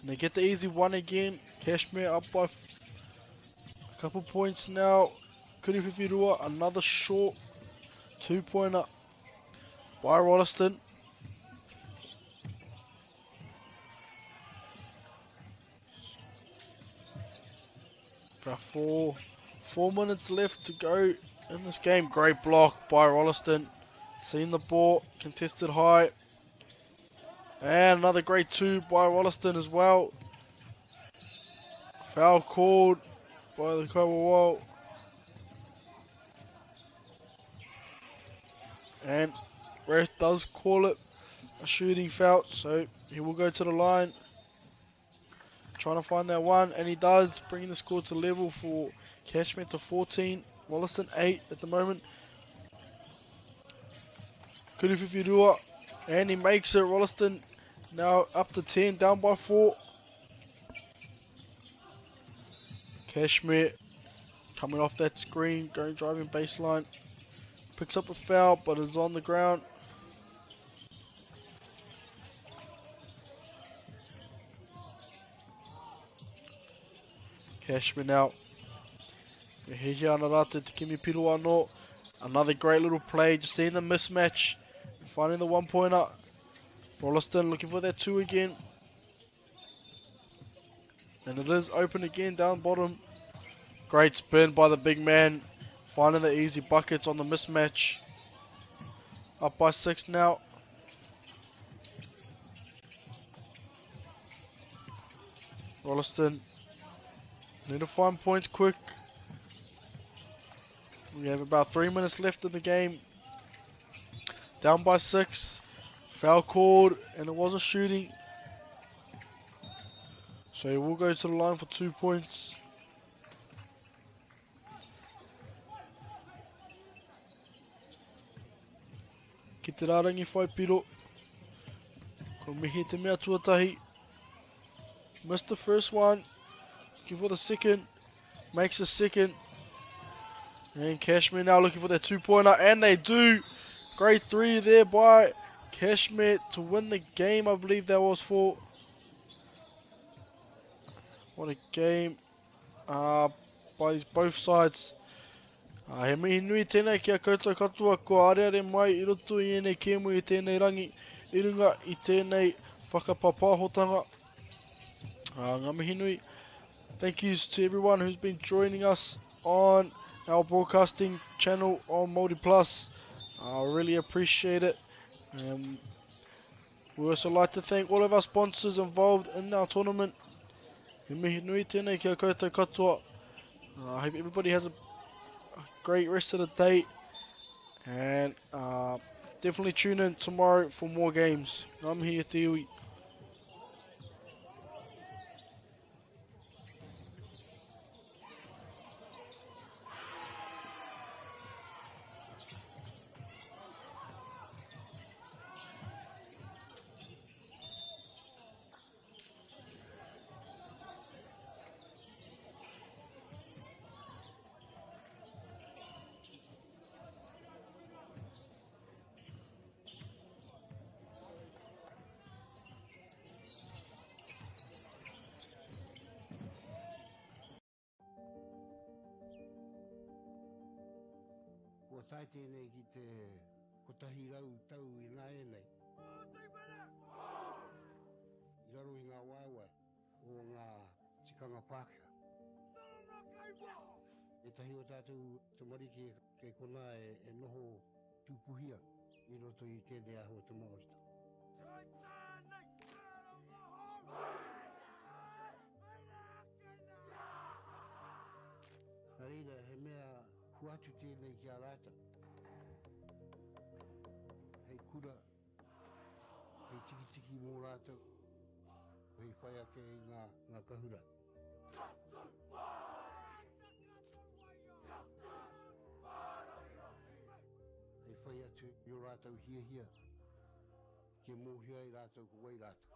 [SPEAKER 1] And they get the easy one again. Kashmir up by a couple points now. Kuriwhiwhirua, another short 2-pointer by Rolleston. About 4 minutes left to go in this game. Great block by Rolleston. Seeing the ball, contested high. And another great 2 by Rolleston as well. Foul called by the Kaiwa. And ref does call it a shooting foul, so he will go to the line. Trying to find that one, and he does, bringing the score to level for Kashmir to 14. Rolleston 8 at the moment. Kuriwhiwhirua, and he makes it. Rolleston now up to 10, down by 4. Kashmir coming off that screen, going driving baseline. Picks up a foul, but is on the ground. Kashmir now. Another great little play, just seeing the mismatch, finding the 1-pointer. Rolleston looking for that 2 again. And it is open again down bottom. Great spin by the big man, finding the easy buckets on the mismatch. Up by 6 now. Rolleston need to find points quick. We have about 3 minutes left in the game. Down by 6. Foul called, and it was a shooting. So he will go to the line for 2 points. Ki te rārangi whai piro. Ko mihi te mea tuatahi. Missed the first one. Looking for the second. Makes the second. And Kashmir now looking for their 2-pointer. And they do. Great 3 there by Kashmir to win the game, I believe that was for. What a game by these both sides. He mihi nui tēnei kia koutou katoa ko areare mai I roto I ēnei kēmu I tēnei rangi I runga I tēnei whakapapahotanga. Ngā mihi nui. Thank yous to everyone who's been joining us on our broadcasting channel on MAORI Plus. I really appreciate it. We also like to thank all of our sponsors involved in our tournament. He mihi nui tēnei kia koutou katoa. I hope everybody has a great rest of the day. And definitely tune in tomorrow for more games. Ngā mihi e te iwi.
[SPEAKER 2] Ua tai tēnei ki te kotahi rau tau I ngā e nei. I raro I ngā waiwai o ngā tikanga Pākehā. E tahi o tātou te mariki kei kona e noho tūpuhia I roto I tēnei aho te MΑORI. Nā reira, he mea huatu tēnei ki a rāta. Hei kura, hei tiki mō rātou, hei whai ake I ngā kahura. Hei whai atu I o rātou hia, ke mōhia I rātou ko wai rātou.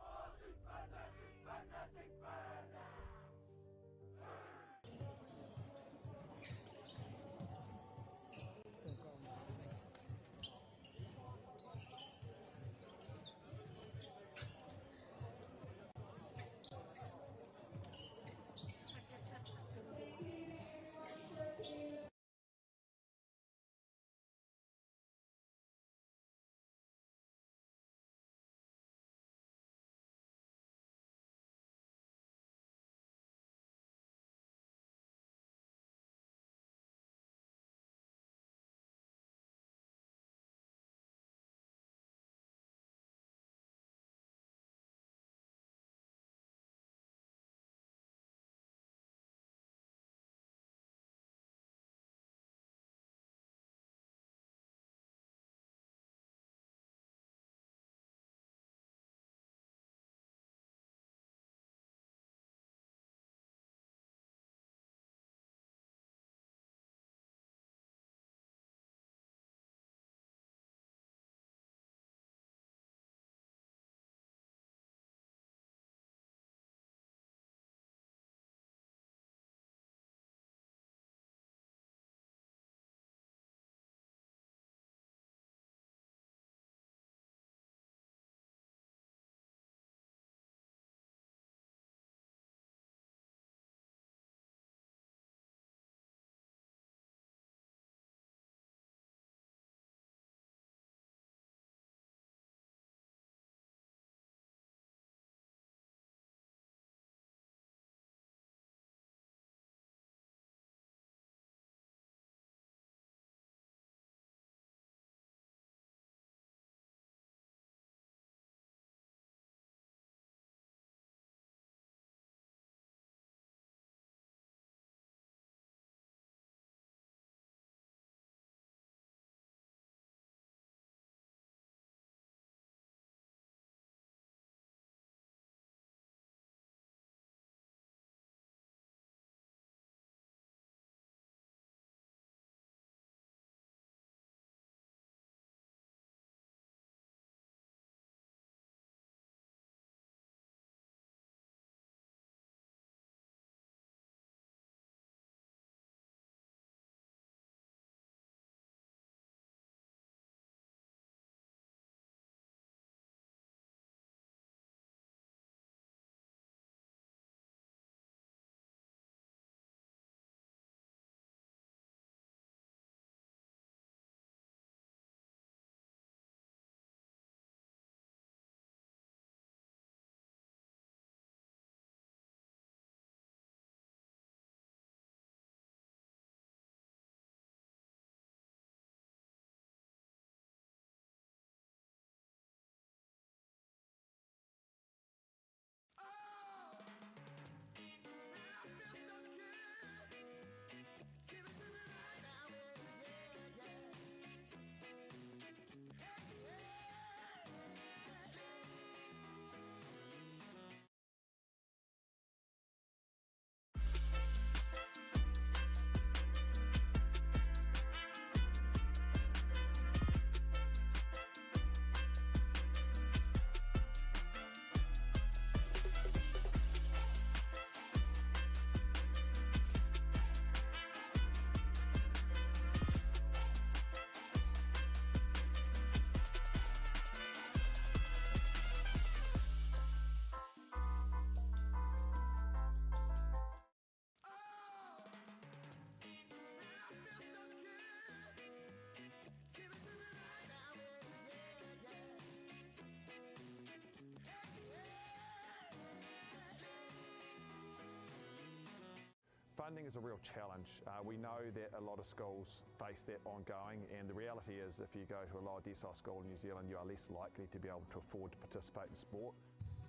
[SPEAKER 4] Funding is a real challenge. We know that a lot of schools face that ongoing, and the reality is if you go to a lower decile school in New Zealand, you are less likely to be able to afford to participate in sport.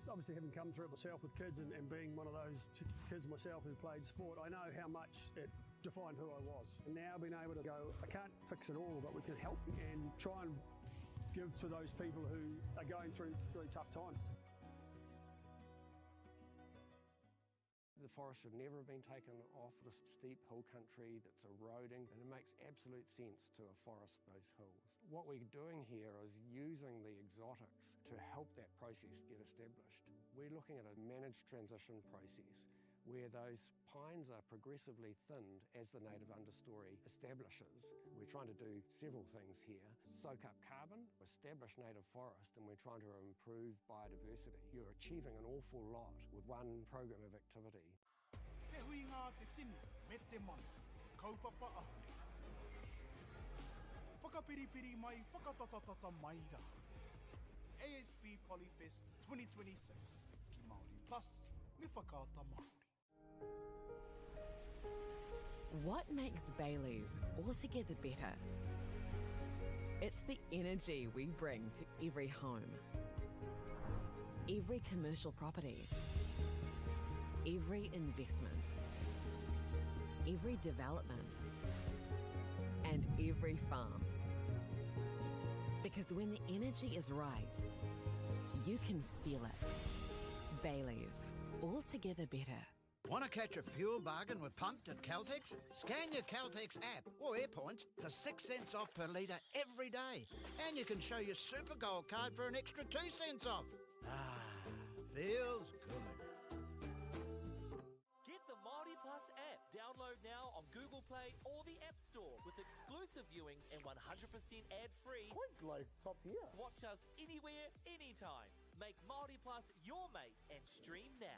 [SPEAKER 5] Obviously, having come through it myself with kids and being one of those kids myself who played sport, I know how much it defined who I was. And now being able to go, I can't fix it all, but we can help and try and give to those people who are going through really tough times. The forest should never have been taken off this steep hill country that's eroding, and it makes absolute sense to afforest those hills. What we're doing here is using the exotics to help that process get established. We're looking at a managed transition process where those pines are progressively thinned as the native understory establishes. We're trying to do several things here. Soak up carbon, establish native forest, and we're trying to improve biodiversity. You're achieving an awful lot with one program of activity.
[SPEAKER 6] Te hui ngā te tini, me te mana, kaupapa ahuri. Whakapiripiri mai, whakatatatata mai rā. ASB Polyfest 2026, ki Māori Plus, me whakaata Māori.
[SPEAKER 7] What makes Bailey's altogether better? It's the energy we bring to every home, every commercial property, every investment, every development, and every farm. Because when the energy is right, you can feel it. Bailey's, altogether better.
[SPEAKER 8] Want to catch a fuel bargain with Pumped at Caltex? Scan your Caltex app or AirPoints for 6 cents off per litre every day. And you can show your Super Gold card for an extra 2 cents off. Ah, feels good.
[SPEAKER 9] Get the MāORI Plus app. Download now on Google Play or the App Store with exclusive viewings and 100% ad-free.
[SPEAKER 5] Quite like top tier.
[SPEAKER 9] Watch us anywhere, anytime. Make MāORI Plus your mate and stream now.